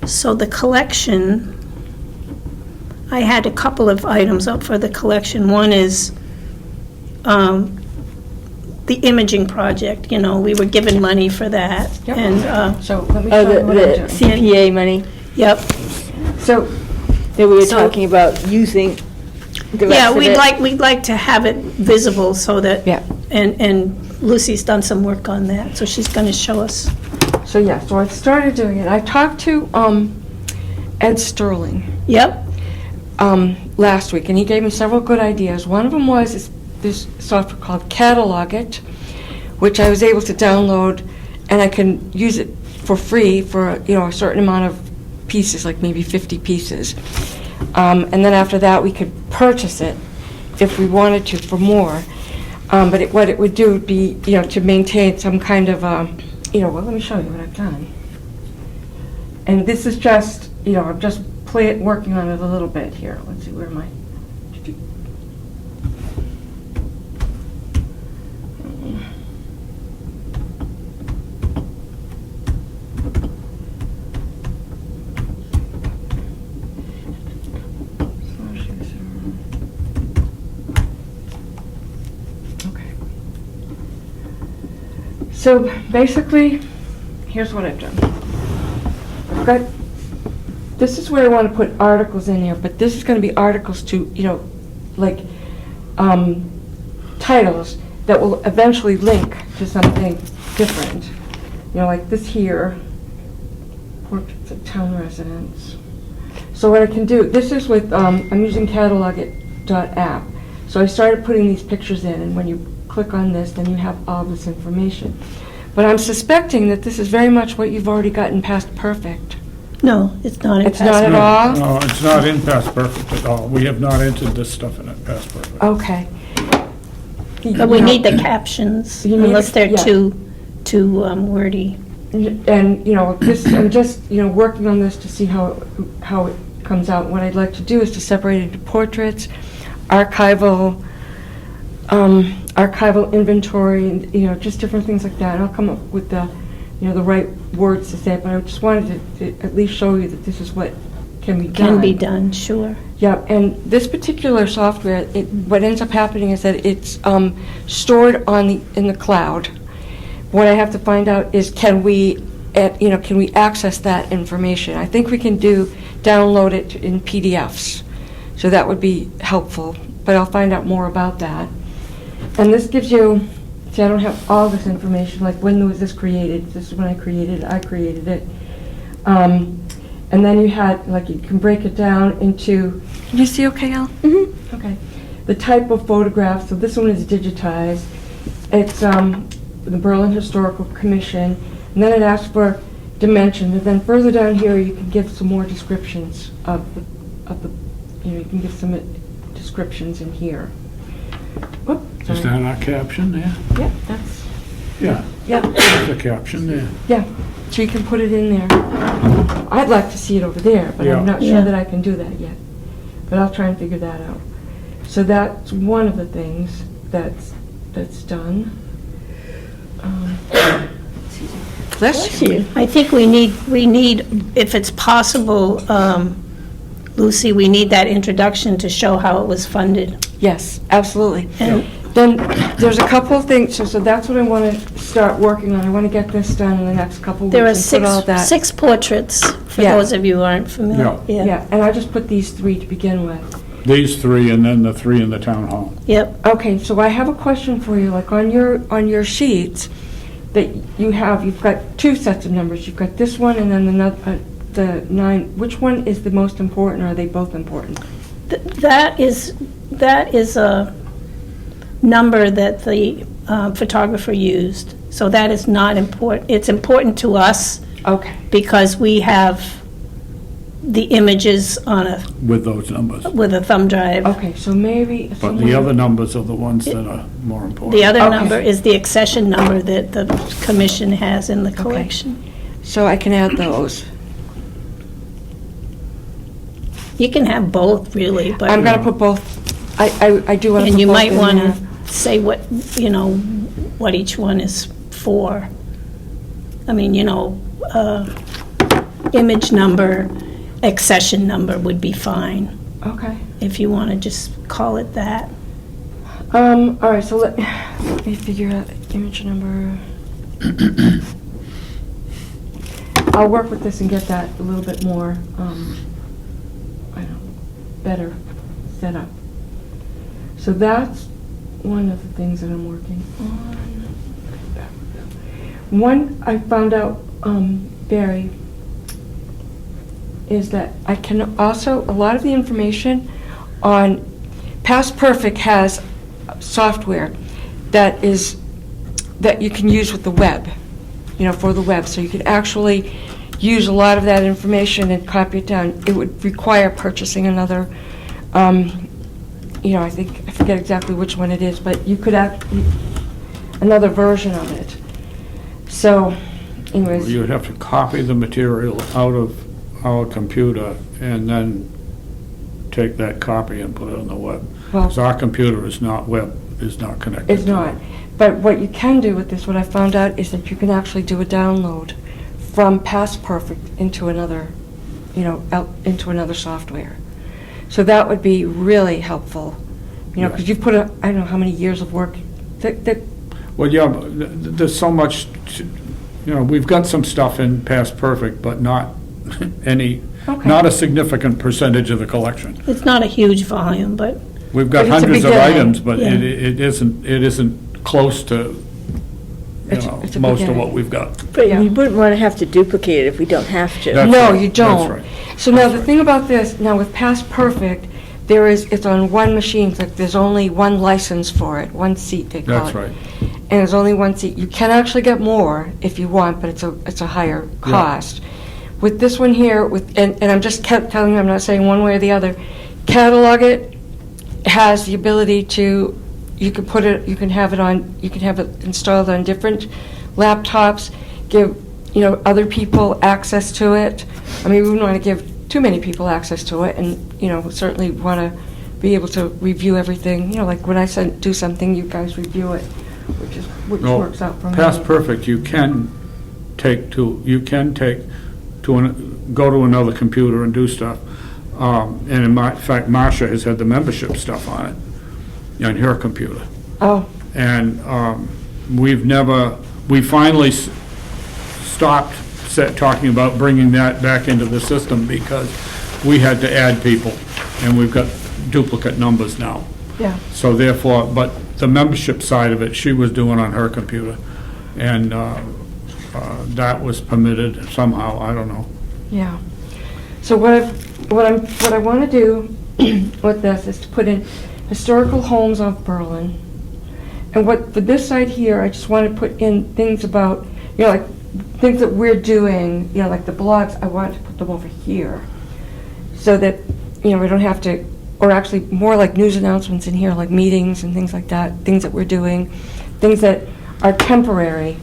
so the collection. I had a couple of items up for the collection. One is the imaging project, we were given money for that. Yep. And, So let me Oh, show you what I'm the doing. CPA money yep. So, that we were So- talking about using the rest Yeah, of we'd it. like to have it visible so that, yeah. and Lucy's done some work on that, so she's going to show us. So I started doing it. I talked to Ed Sterling Yep, last week, and he gave me several good ideas. One of them was this software called Catalog It, which I was able to download, and I can use it for free for a certain amount of pieces, like maybe 50 pieces. And then after that, we could purchase it if we wanted to for more. But what it would do would be, to maintain some kind of, well, let me show you what I've done. And this is just, I'm just working on it a little bit here. Let's see, where am I? Okay. So basically, here's what I've done. I've got, this is where I want to put articles in here, but this is going to be articles to, like titles that will eventually link to something different. Like this here, portraits of town residents. So what I can do, this is with, I'm using catalogit.app. So I started putting these pictures in, and when you click on this, then you have all this information. But I'm suspecting that this is very much what you've already gotten past perfect. no, it's not in It's not at Passport. all? No, it's not in Past Perfect at all. We have not entered this stuff in Past Perfect. Okay. But we need the captions, You need unless the- they're yeah. too wordy. And, I'm just, working on this to see how it comes out. What I'd like to do is to separate it into portraits, archival inventory, and, just different things like that. And I'll come up with the right words to say, but I just wanted to at least show you that this is what can be done. Can be done, sure. Yeah, and this particular software, what ends up happening is that it's stored in the cloud. What I have to find out is can we access that information? I think we can download it in PDFs, so that would be helpful. But I'll find out more about that. And this gives you. See, I don't have all this information. Like when was this created? This is when I created it. And then you can break it down into. Can you see okay, Al? Mm-hmm. Okay. The type of photograph. So this one is digitized. It's the Berlin Historical Commission, and then it asks for dimensions. And then further down here, you can give some more descriptions of the. You can give some descriptions in here. Whoop, Is sorry. that our caption there? Yeah, that's. Yeah, Yeah. there's a caption there. Yeah, so you can put it in there. I'd like to see it over there, but Yeah. I'm not Yeah. sure that I can do that yet. But I'll try and figure that out. So that's one of the things that's done. Bless you. I think we need, if it's possible, Lucy, we need that introduction to show how it was funded. Yes, absolutely. And Then there's a couple of things, so that's what I want to start working on. I want to get this done in the next couple of weeks there are and put all that. six portraits, for Yeah. those of you who aren't familiar. Yeah, and I just put these three to begin with. These three, and then the three in the town hall. Yep, Okay, so I have a question for you. Like on your sheets that you've got two sets of numbers. You've got this one and then the 9. Which one is the most important, or are they both important? That is a number that the photographer used, so that is not important. It's important to us Okay. because we have the images on with those numbers. with a thumb drive. Okay, so maybe. But the other numbers are the ones that are more important. The other Okay. number is the accession number that the commission has in the collection. So I can add those. You can have both, really, but. I'm gonna put both, I do want to put both in there. And you might want to say what, what each one is for. I mean, image number, accession number would be fine, Okay. if you want to just call it that. All right, so let me figure out image number. I'll work with this and get that a little bit more, I don't know, better set up. So that's one of the things that I'm working on. One I found out, Barry, is that I can also, a lot of the information on, Past Perfect has software that you can use with the web, for the web. So you can actually use a lot of that information and copy it down. It would require purchasing another, I forget exactly which one it is, but you could have another version of it. So, anyways. You would have to copy the material out of our computer and then take that copy and put it on the web. Well- Because our computer is not connected. It's to not. it. But what you can do with this, what I found out, is that you can actually do a download from Past Perfect into another, into another software. So that would be really helpful, because you've put I don't know how many years of work that Well, yeah, but there's so much, we've got some stuff in Past Perfect, but not Okay. not a significant percentage of the collection. It's not a huge volume, but We've got But it's a hundreds of beginning. items, but Yeah. it isn't close to, It's a most of beginning. what we've got. But Yeah. we wouldn't want to have to duplicate it if we don't have to. That's No, right. you don't. That's right. So now the thing about this, now with Past Perfect, it's on one machine, like there's only one license for it, one seat they call it. That's right. And there's only one seat. You can actually get more if you want, but it's a higher cost. With this one here, and I'm just kept telling you, I'm not saying one way or the other, Catalog It has the ability to, you can have it installed on different laptops, give, other people access to it. I mean, we wouldn't want to give too many people access to it, and, certainly want to be able to review everything, like when I do something, you guys review it, which No, works out for me. Past Perfect, you can go to another computer and do stuff. And in fact, Marcia has had the membership stuff on it, on her computer. Oh, And we finally stopped talking about bringing that back into the system because we had to add people, and we've got duplicate numbers now. yeah. So therefore, but the membership side of it, she was doing on her computer, and that was permitted somehow, I don't know. Yeah. So what I want to do with this is to put in historical homes of Berlin. And for this side here, I just want to put in things about, like things that we're doing, like the blogs, I want to put them over here. So that, we don't have to, or actually more like news announcements in here, like meetings and things like that, things that we're doing, things that are temporary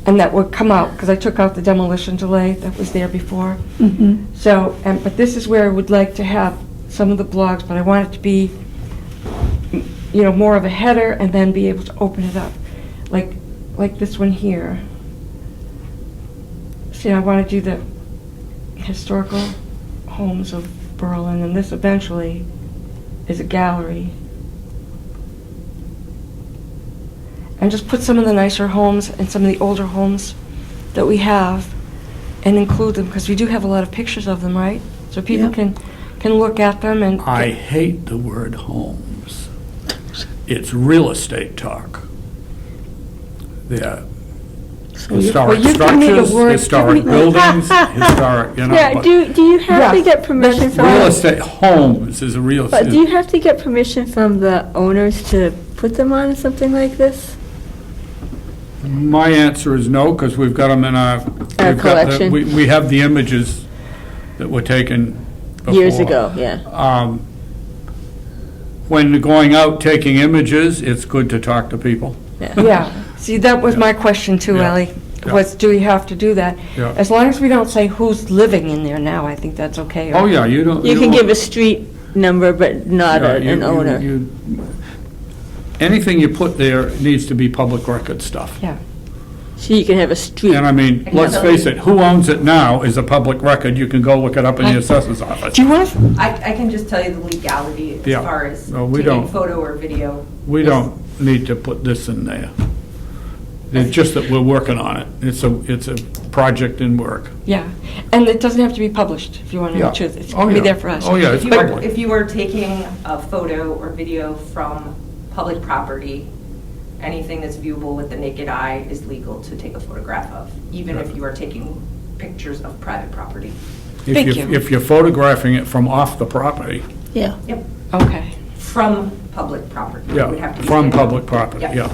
and that would come out, because I took out the demolition delay that was there before. So, but this is where I would like to have some of the blogs, but I want it to be, more of a header and then be able to open it up, like this one here. See, I want to do the historical homes of Berlin, and this eventually is a gallery. And just put some of the nicer homes and some of the older homes that we have and include them, because we do have a lot of pictures of them, right? So people Yeah. can look at them and... I hate the word homes. It's real estate talk. Yeah. historic Well, you give me the structures, word- historic give me- buildings, historic, you know. Yeah, but do you have to Yes, get permission that's from? Real estate, homes is a real But do estate. you have to get permission from the owners to put them on something like this? My answer is no, because we've got them in our. we've got the- collection. We have the images that were taken before. Years ago, yeah. When going out taking images, it's good to talk to people. Yeah, see, that was my question too, Yeah. Ellie, Yeah. was do we have to do that? Yeah. As long as we don't say who's living in there now, I think that's okay. Oh, yeah, you don't. You can give a street number, but not yeah, you- an you- owner. Anything you put there needs to be public record stuff. Yeah, So you can have a street. And I mean, let's face it, who owns it now is a public record. You can go look it up in the assessor's office. do you want to, I can just tell you the legality as Yeah. far as No, we taking don't. photo or video. We don't need to put this in there. It's just that we're working on it. It's a project in work. yeah, and it doesn't have to be published, if you want to Yeah. know the truth, it's Oh, going to be yeah. there for us. Oh, yeah, it's If you were- public. If you were taking a photo or video from public property, anything that's viewable with the naked eye is legal to take a photograph of, even if you are taking pictures of private property. If Thank you- you. If you're photographing it from off the property, Yeah. Yep, Okay, from public property. It would have yeah, to be from taken. public property, Yeah. yeah,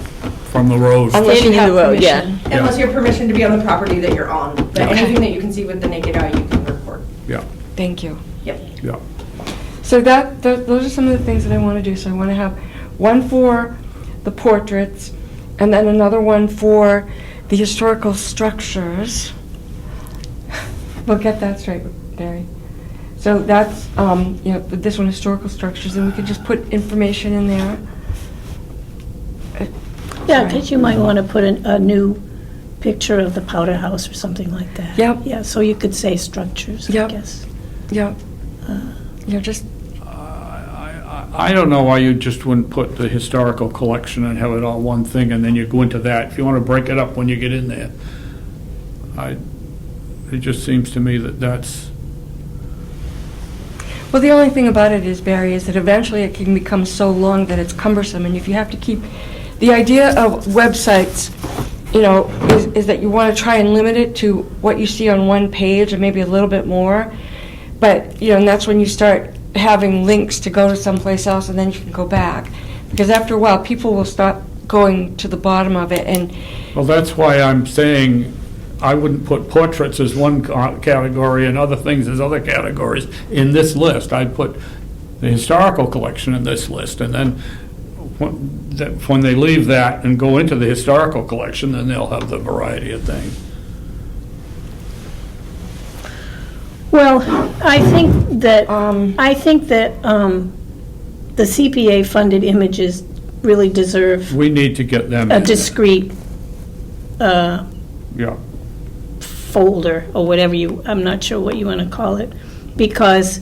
from the road. unless you Standing in have the road, yeah. permission. Yeah. Unless you have permission to be on the property that you're on, but Yeah. anything that you can see with the naked eye, you can record. Yeah, Thank you. Yep. yeah. So those are some of the things that I want to do. So I want to have one for the portraits, and then another one for the historical structures. We'll get that straight, Barry. So that's, this one, historical structures, and we could just put information in there. Yeah, because you might want to put a new picture of the Powder House or something like that. Yep. Yeah, so you could say structures, I Yep. guess. Yeah. Just, I don't know why you just wouldn't put the historical collection and have it all one thing, and then you go into that. If you want to break it up when you get in there. It just seems to me that that's, well, the only thing about it is, Barry, is that eventually it can become so long that it's cumbersome, and if you have to keep, the idea of websites, is that you want to try and limit it to what you see on one page, and maybe a little bit more, but, and that's when you start having links to go to someplace else, and then you can go back, because after a while, people will stop going to the bottom of it, and, well, that's why I'm saying I wouldn't put portraits as one category and other things as other categories in this list. I'd put the historical collection in this list, and then when they leave that and go into the historical collection, then they'll have the variety of things. Well, I think that, Um, the CPA-funded images really deserve We need to get them a in. discrete Yeah, folder, or whatever I'm not sure what you want to call it, because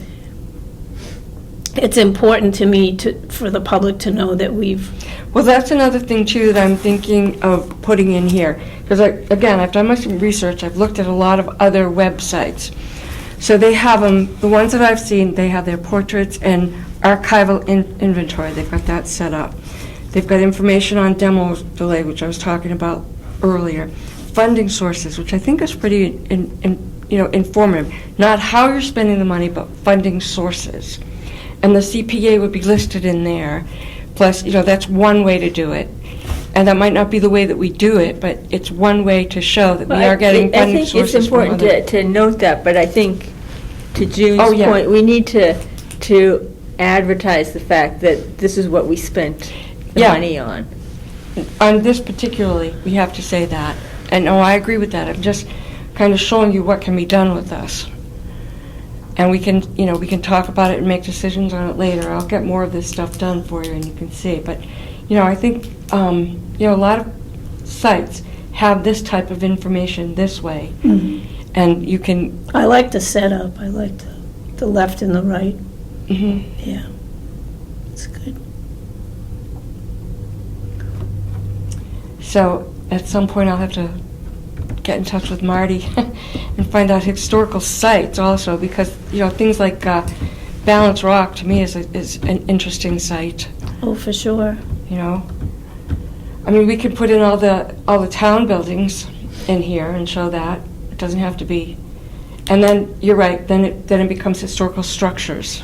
it's important to me for the public to know that we've, well, that's another thing, too, that I'm thinking of putting in here. Because, again, I've done my some research. I've looked at a lot of other websites. So they have them, the ones that I've seen, they have their portraits and archival inventory. They've got that set up. They've got information on demo delay, which I was talking about earlier. Funding sources, which I think is pretty informative. Not how you're spending the money, but funding sources. And the CPA would be listed in there. Plus, that's one way to do it. And that might not be the way that we do it, but it's one way to show that we Well, are getting I funding think sources it's from important other. to note that, but I think, to June's Oh, yeah. point, we need to advertise the fact that this is what we spent the Yeah. money on. On this particularly, we have to say that. And, I agree with that. I'm just kind of showing you what can be done with us. And we can talk about it and make decisions on it later. I'll get more of this stuff done for you and you can see. But, I think, a lot of sites have this type of information this way. And you can, I like the setup, I like the left and the right, mhm. yeah. It's good. So at some point, I'll have to get in touch with Marty and find out historical sites also, because, things like Balance Rock, to me, is an interesting site, Oh, for sure. I mean, we could put in all the town buildings in here and show that. It doesn't have to be. And then, you're right, then it becomes historical structures,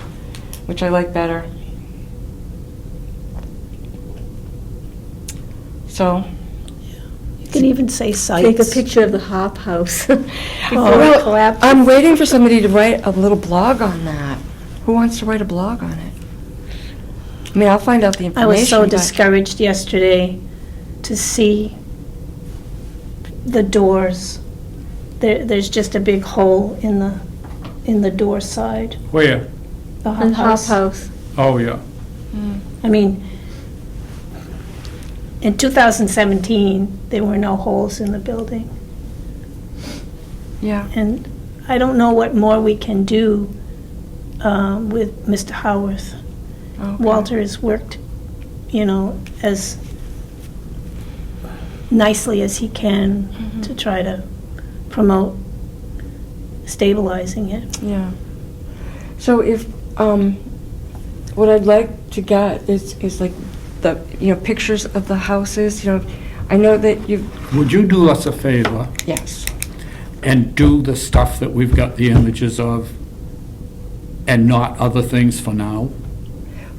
which I like better. So, You can even say sites. Take a picture of the Hop House before it well, collapsed. I'm waiting for somebody to write a little blog on that. Who wants to write a blog on it? I mean, I'll find out the I information. was so but- discouraged yesterday to see the doors. There's just a big hole in the door side. Where? The And Hop House. Oh, yeah. I mean, in 2017, there were no holes in the building. Yeah. And I don't know what more we can do with Mr. Howarth. Okay. Walter has worked, as nicely as he can to try to promote stabilizing it. Yeah. So if, what I'd like to get is like the, pictures of the houses, I know that Would you do us a favor yes. and do the stuff that we've got the images of and not other things for now?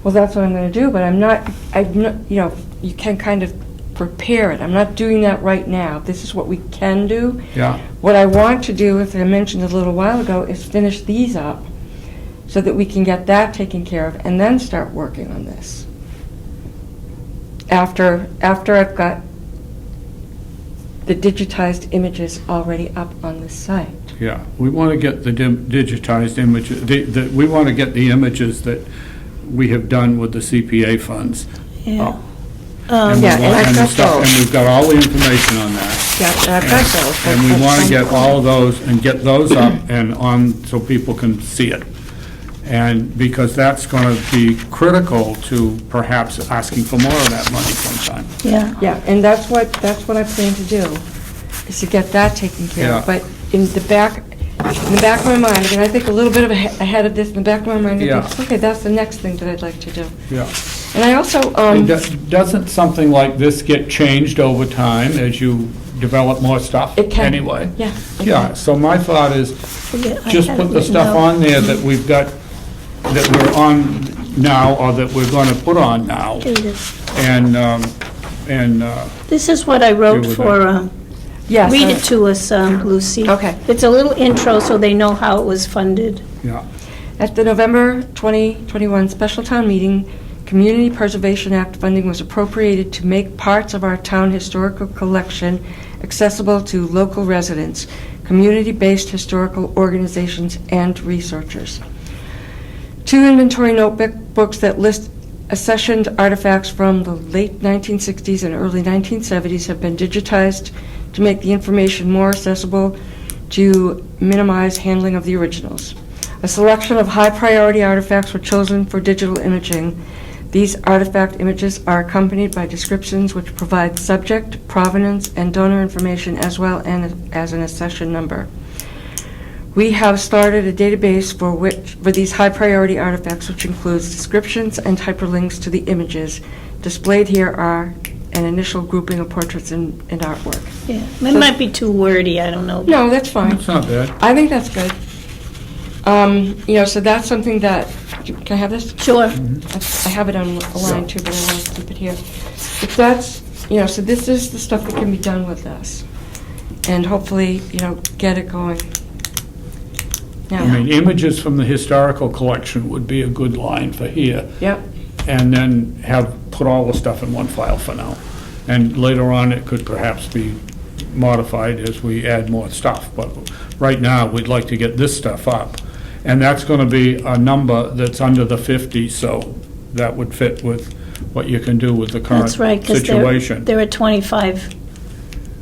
Well, that's what I'm going to do, but I'm not, you can kind of prepare it. I'm not doing that right now. This is what we can do. Yeah. What I want to do, as I mentioned a little while ago, is finish these up so that we can get that taken care of and then start working on this. After I've got the digitized images already up on the site. Yeah, we want to get the digitized images, we want to get the images that we have done with the CPA funds. Yeah. up. And we Yeah, and want- I've the got stuff- those. And we've got all the information on that. Yeah, I've got those. but And we at want to some get point- all of those and get those up and on so people can see it. And because that's going to be critical to perhaps asking for more of that money sometime. Yeah. Yeah, and that's what I plan to do, is to get that taken care of. Yeah. But in the back of my mind, and I think a little bit of ahead of this, in the back of my mind, I Yeah. think, okay, that's the next thing that I'd like to do. Yeah. And I also, And doesn't something like this get changed over time as you develop more stuff? it can. Anyway? Yeah. it Yeah, can. so my thought is, Yeah, I just had put it the written stuff out. on there that we've got, that we're on now, or that we're going to put on now, Here it is. and, This is what I wrote Here we for, Yes. read it to us, Lucy. Okay. It's a little intro so they know how it was funded. yeah, At the November 2021 special town meeting, Community Preservation Act funding was appropriated to make parts of our town historical collection accessible to local residents, community-based historical organizations, and researchers. 2 inventory notebooks that list accessioned artifacts from the late 1960s and early 1970s have been digitized to make the information more accessible to minimize handling of the originals. A selection of high-priority artifacts were chosen for digital imaging. These artifact images are accompanied by descriptions which provide subject, provenance, and donor information as well as an accession number. We have started a database for these high-priority artifacts, which includes descriptions and hyperlinks to the images. Displayed here are an initial grouping of portraits and artwork. Yeah, it might be too wordy, I don't know. No, that's fine. it's not bad. I think that's good. So that's something that, can I have this? Sure. I have it on a line too, but I want to keep it here. If that's, so this is the stuff that can be done with this. And hopefully, get it going. I mean, images from the historical collection would be a good line for here, Yep. and then put all the stuff in one file for now. And later on, it could perhaps be modified as we add more stuff, but right now, we'd like to get this stuff up. And that's going to be a number that's under the 50, so that would fit with what you can do with the current That's right, because situation. there are 25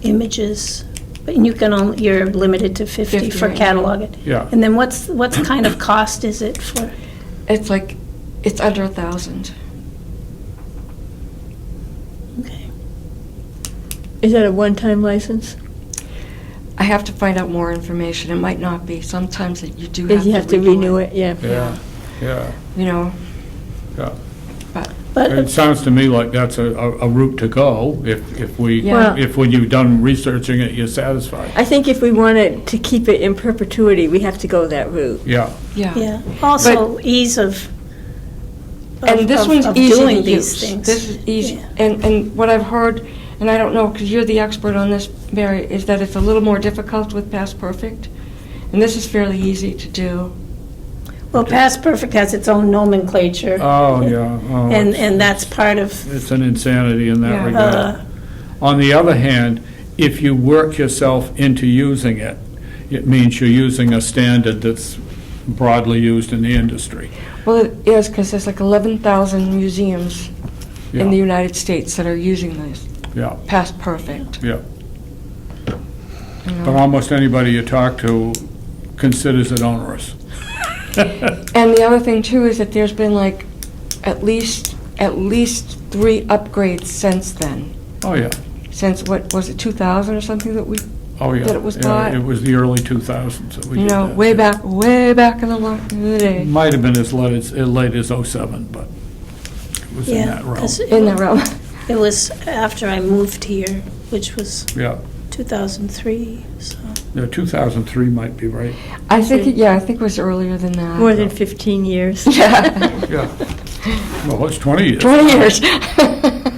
images, but you're limited to 50 50 for right now. cataloging. Yeah. And then what kind of cost is it for? It's under 1,000. Okay. Is that a one-time license? I have to find out more information. It might not be. Sometimes you do If you have to renew it, yeah. Yeah, yeah, You know, yeah. but But It sounds to me like that's a route to go, if Yeah. when you've done researching it, you're satisfied. I think if we wanted to keep it in perpetuity, we have to go that route. Yeah, yeah, also ease of And this one's of easy to doing use. these things. This is easy, Yeah. and what I've heard, and I don't know, because you're the expert on this, Mary, is that it's a little more difficult with Past Perfect, and this is fairly easy to do. Well, Past Perfect has its own nomenclature. oh, yeah. Oh, And that's part of, It's an insanity in that Yeah. regard. On the other hand, if you work yourself into using it, it means you're using a standard that's broadly used in the industry. Well, it is, because there's like 11,000 museums in the Yeah, United States that are using this yeah, Past Perfect. yeah. you know. But almost anybody you talk to considers it onerous. And the other thing too is that there's been like at least 3 upgrades since then. Oh, yeah. Since, what, was it 2000 or something that we, Oh, yeah. That it was Yeah, bought? It was the early 2000s that we you did know, that. way back in the day. Might have been as late as '07, but it was in yeah, that realm. 'cause In the realm. it was after I moved here, which was Yeah, 2003, so. yeah, 2003 might be right. I think, I think it was earlier than that. More than 15 years. Yeah, Yeah. Well, it's 20 years. 20 years.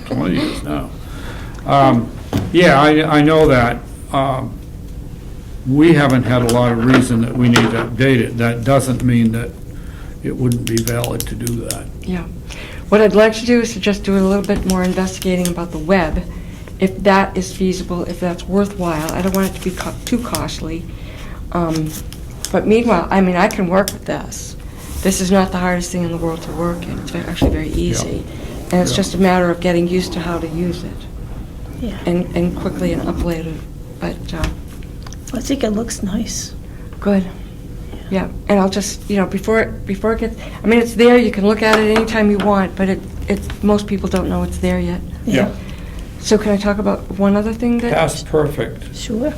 20 years now. Yeah, I know that. We haven't had a lot of reason that we need to update it. That doesn't mean that it wouldn't be valid to do that. Yeah. What I'd like to do is to just do a little bit more investigating about the web, if that is feasible, if that's worthwhile. I don't want it to be too costly. But meanwhile, I mean, I can work with this. This is not the hardest thing in the world to work in. It's actually very easy. And it's Yeah. just a matter of getting used to how to use it Yeah, and quickly and upload it. But, I think it looks nice. good. Yeah, and I'll just, before it gets, I mean, it's there, you can look at it anytime you want, but most people don't know it's there yet. Yeah. So can I talk about one other thing that Past Perfect. Sure.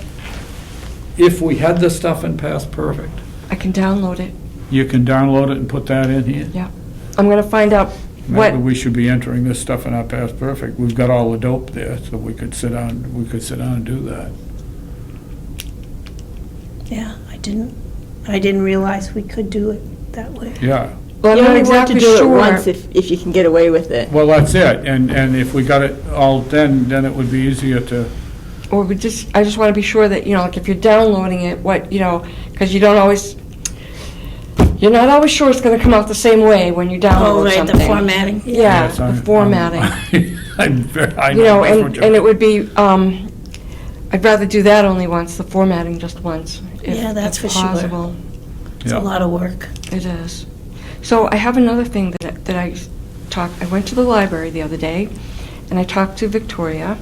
If we had this stuff in Past Perfect, I can download it? you can download it and put that in here? Yeah. I'm going to find out what, Maybe we should be entering this stuff in our Past Perfect. We've got all the dope there, so we could sit down and do that. Yeah, I didn't realize we could do it that way. Yeah. well, You I'm not only want exactly to do sure. it once if you can get away with it. Well, that's it, and if we got it all, then it would be easier to, Or I just want to be sure that, like if you're downloading it, because you're not always sure it's going to come out the same way when you download Oh, right, something. the formatting. Yeah, Yes, the formatting. I know. that's what And it would be, I'd rather do that only once, the formatting just once. if Yeah, that's for sure. possible. It's a Yeah. lot of work. It is. So I have another thing that I went to the library the other day, and I talked to Victoria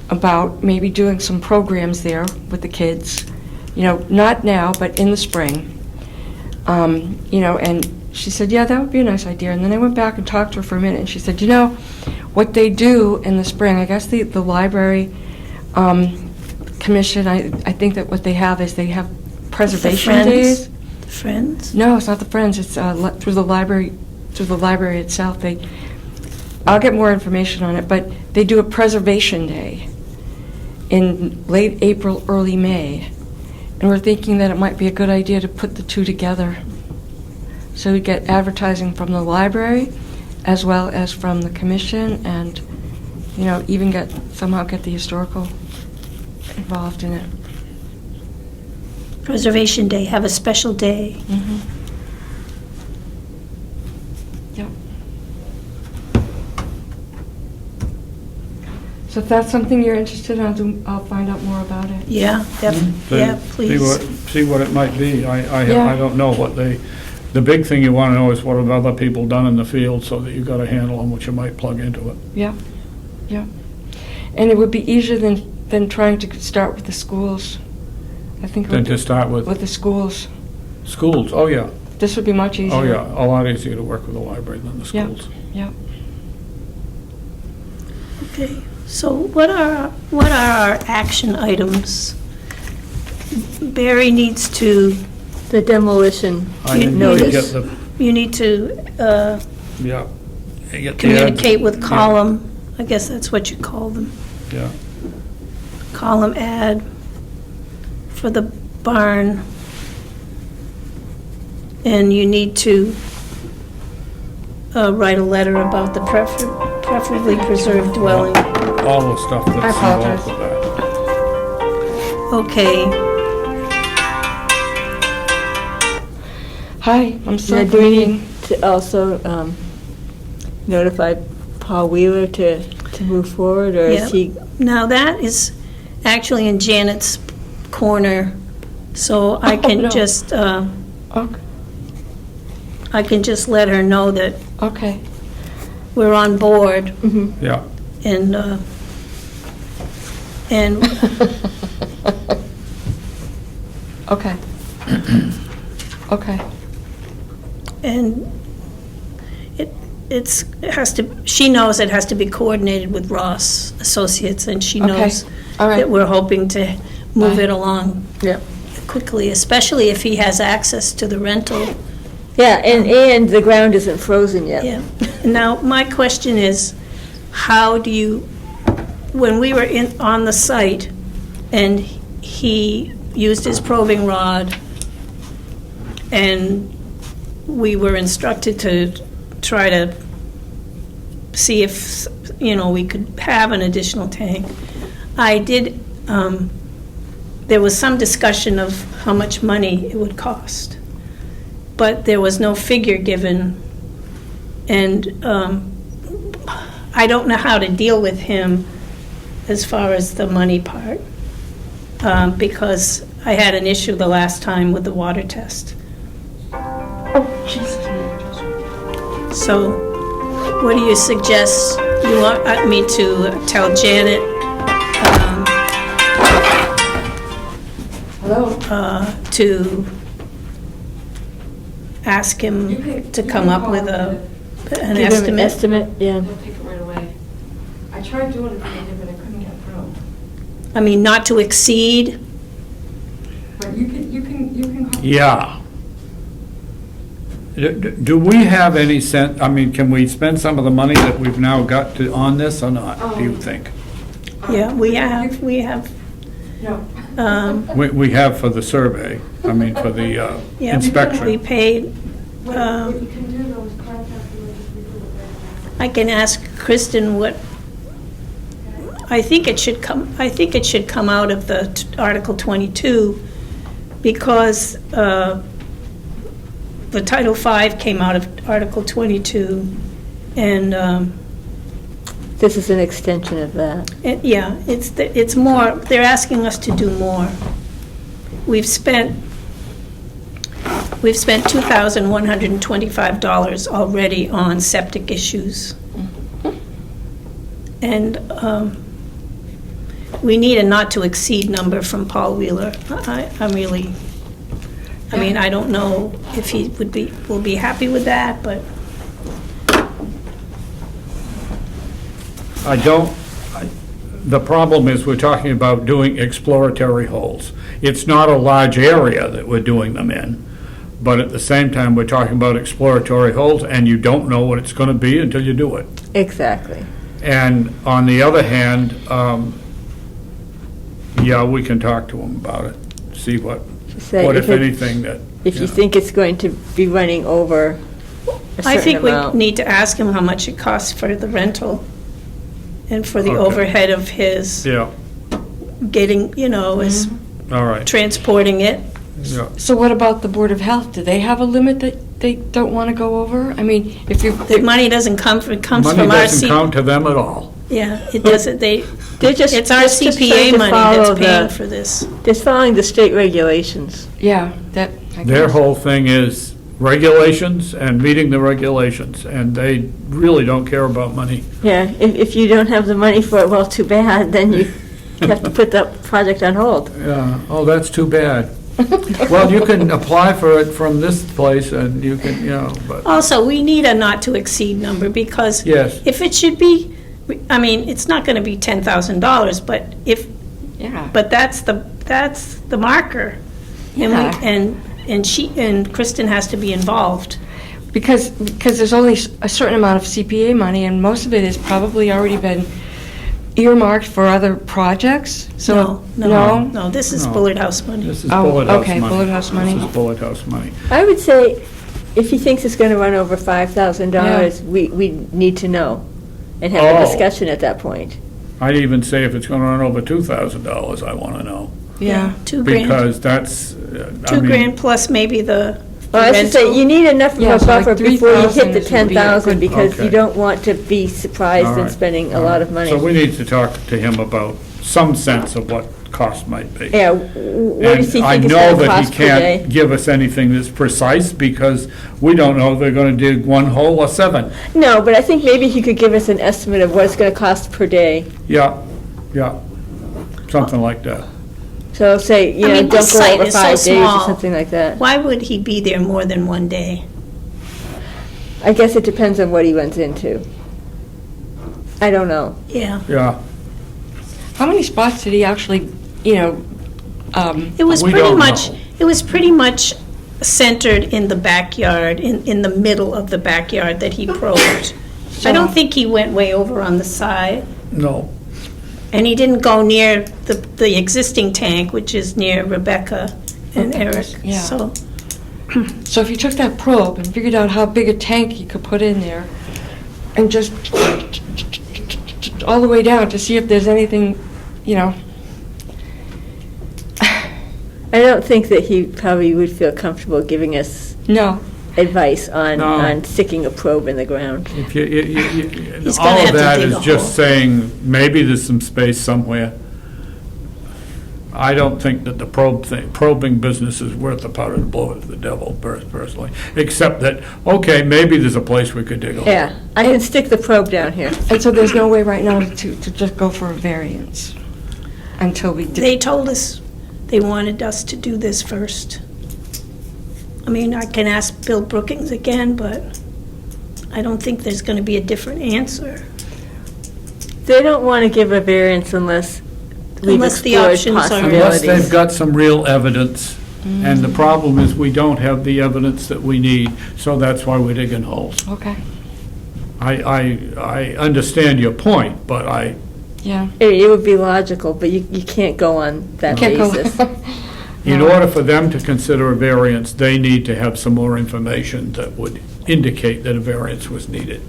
about maybe doing some programs there with the kids, not now, but in the spring. And she said, yeah, that would be a nice idea. And then I went back and talked to her for a minute, and she said, what they do in the spring, I guess the library commission, I think that what they have is they have preservation Friends? days. The Friends? No, it's not the Friends. It's through the library itself. I'll get more information on it, but they do a preservation day in late April, early May, and we're thinking that it might be a good idea to put the two together. So we get advertising from the library, as well as from the commission, and even somehow get the historical involved in it. Preservation Day, have a special day. Mm-hmm. Yep. So if that's something you're interested in, I'll find out more about it. Yeah, yeah, please. See what it might be. I Yeah. don't know what the big thing you want to know is what have other people done in the field so that you got a handle on what you might plug into it. Yeah, yeah. And it would be easier than trying to start with the schools. I think it Then would to start with with the schools. schools, oh yeah, This would be much easier. oh yeah, a lot easier to work with the library than the Yeah. schools. Yeah. Okay, so what are our action items? Barry needs to, The demolition I need to notice. get the, you need to, yeah, You get the ads. communicate with column, I guess that's what you call them, Yeah. column ad for the barn. And you need to write a letter about the preferably preserved dwelling. All the stuff that's I apologize. involved with that. Okay, Hi, I'm Now, still do we waiting. need to also notify Paul Wheeler to move forward, or Yeah. is he? now that is actually in Janet's corner, so I can no. just, Okay. I can just let her know that Okay. we're on board Yeah. and, Okay. Okay. and it has to, she knows it has to be coordinated with Ross Associates, and she Okay. knows All right. that we're hoping to move Bye. it along Yeah. quickly, especially if he has access to the rental. Yeah, and the ground isn't frozen yet. Yeah. Now, my question is, how do you, when we were on the site, and he used his probing rod, and we were instructed to try to see if, we could have an additional tank. I did, there was some discussion of how much money it would cost, but there was no figure given, and I don't know how to deal with him as far as the money part, because I had an issue the last time with the water test. So, what do you suggest? You want me to tell Janet to ask him to come up with an Give him an estimate? estimate, yeah. They'll take it right away. I tried doing it, but I couldn't get through. I mean, not to exceed? But you can call. Yeah. Do we have any sense, I mean, can we spend some of the money that we've now got on this or not, do you think? Yeah, we have, No. We have for the survey, I mean, for the yeah, we inspection. paid, What you can do though is contact the emergency people. I can ask Kristen what, I think it should come out of the Article 22, because the Title V came out of Article 22, and, This is an extension of that. yeah, it's more, they're asking us to do more. We've spent $2,125 already on septic issues. And we need a not-to-exceed number from Paul Wheeler. I'm really, I mean, I don't know if he will be happy with that, but The problem is, we're talking about doing exploratory holes. It's not a large area that we're doing them in, but at the same time, we're talking about exploratory holes, and you don't know what it's going to be until you do it. Exactly. And on the other hand, yeah, we can talk to them about it, see what Say if it- anything, that... If you yeah. think it's going to be running over a I think certain we amount. need to ask him how much it costs for the rental and for the Okay. overhead of his Yeah, getting, his all right, transporting it. yeah. So what about the Board of Health? Do they have a limit that they don't want to go over? I mean, if you, The money doesn't come from, it comes Money from our doesn't count to them at all. Yeah, it doesn't, They're just- it's our just trying CPA to money follow that's paying the- for this. Just following the state regulations. yeah, that, I Their guess. whole thing is regulations and meeting the regulations, and they really don't care about money. Yeah, if you don't have the money for it, well, too bad, then you have to put that project on hold. Yeah, oh, that's too bad. Well, you can apply for it from this place, and you can, but, Also, we need a not-to-exceed number, because yes, if it should be, I mean, it's not gonna be $10,000, but Yeah. but that's the marker. And we- Yeah. And Kristen has to be involved. Because there's only a certain amount of CPA money, and most of it has probably already been earmarked for other projects, so... No, this is No. Bullard House money. This is Oh, Bullet House okay, money. Bullet House money. This is Bullet House money. I would say, if he thinks it's going to run over $5,000, we need to know and have a Oh. discussion at that point. I'd even say if it's gonna run over $2,000, I wanna know. Yeah. $2 grand. Because that's, I $2 mean, grand plus maybe the Well, I should say, rental. you need enough of Yeah, a so like buffer before you 3,000 hit the would be a 10,000, good- because Okay. you don't want to be surprised all in right, spending a all lot right. of money. So we need to talk to him about some sense of what cost might be. Yeah, what does he And I think it's know going to that he cost per day? can't give us anything that's precise, because we don't know if they're gonna dig 1 hole or 7. No, but I think maybe he could give us an estimate of what it's going to cost per day. Yeah, yeah, something like that. So say, you I know, mean, don't this go site over is so 5 days or small. something like that. Why would he be there more than one day? I guess it depends on what he runs into. I don't know. Yeah. Yeah, How many spots did he actually, It was We pretty don't much, know. it was pretty much centered in the backyard, in the middle of the backyard that he probed. I don't think he went way over on the side, no, and he didn't go near the existing tank, which is near Rebecca and Eric, Yeah. so. so if you took that probe and figured out how big a tank you could put in there, and just all the way down to see if there's anything, I don't think that he probably would feel comfortable giving us no. advice on, No. on sticking a probe in the ground. if He's gonna all have of to that dig is a hole. just saying, maybe there's some space somewhere. I don't think that the probing business is worth the powder to blow it to the devil, personally, except that, okay, maybe there's a place we could dig a hole. Yeah, I can stick the probe down here. And so there's no way right now to just go for a variance until we do. They told us they wanted us to do this first. I mean, I can ask Bill Brookings again, but I don't think there's going to be a different answer. They don't want to give a variance unless we've Unless the explored options are- Unless they've possibilities. got some real evidence, and the problem is we don't have the evidence that we need, so that's why we're digging holes. Okay, I understand your point, but yeah. It would be logical, but you can't go on that Can't go. basis. in order for them to consider a variance, they need to have some more information that would indicate that a variance was needed.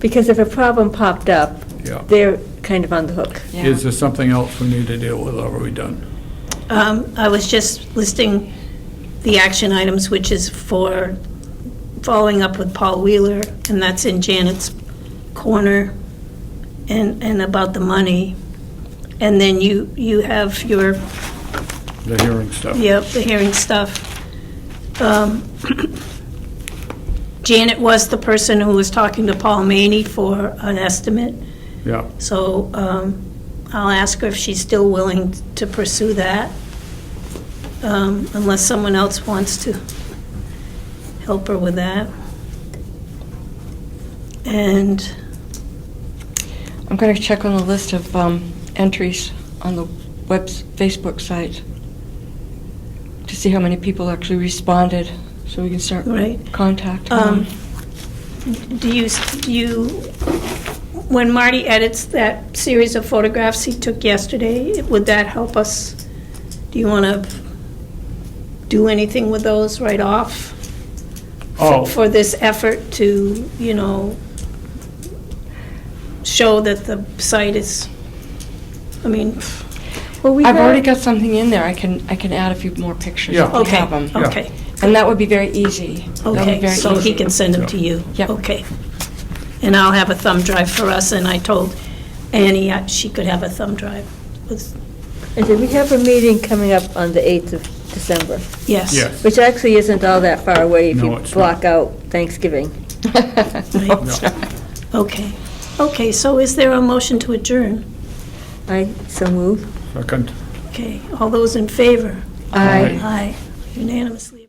Because if a problem popped up, Yeah. they're kind of on the hook. Yeah. Is there something else we need to deal with, or are we done? I was just listing the action items, which is for following up with Paul Wheeler, and that's in Janet's corner, and about the money. And then you have your, The hearing stuff? the hearing stuff. Janet was the person who was talking to Paul Maney for an estimate, Yeah. so I'll ask her if she's still willing to pursue that, unless someone else wants to help her with that. And I'm going to check on the list of entries on the Facebook site to see how many people actually responded, so we can start Right. contacting them. do you, when Marty edits that series of photographs he took yesterday, would that help us? Do you want to do anything with those right off? Oh, For this effort to, show that the site is, I mean, Well, we I've have- already got something in there. I can add a few more pictures Yeah. if you okay, have them. Yeah. okay, And that would be very easy. That would be okay, very so he easy. can send them to you? Yep. Okay. And I'll have a thumb drive for us, and I told Annie she could have a thumb drive. with- I said, we have a meeting coming up on the 8th of December, Yes. yes. which actually isn't all that far away if No, you it's block out Thanksgiving. No, it's not. Okay. Okay, so is there a motion to adjourn? I so move. Second. Okay, all those in favor? Aye. Aye, unanimously.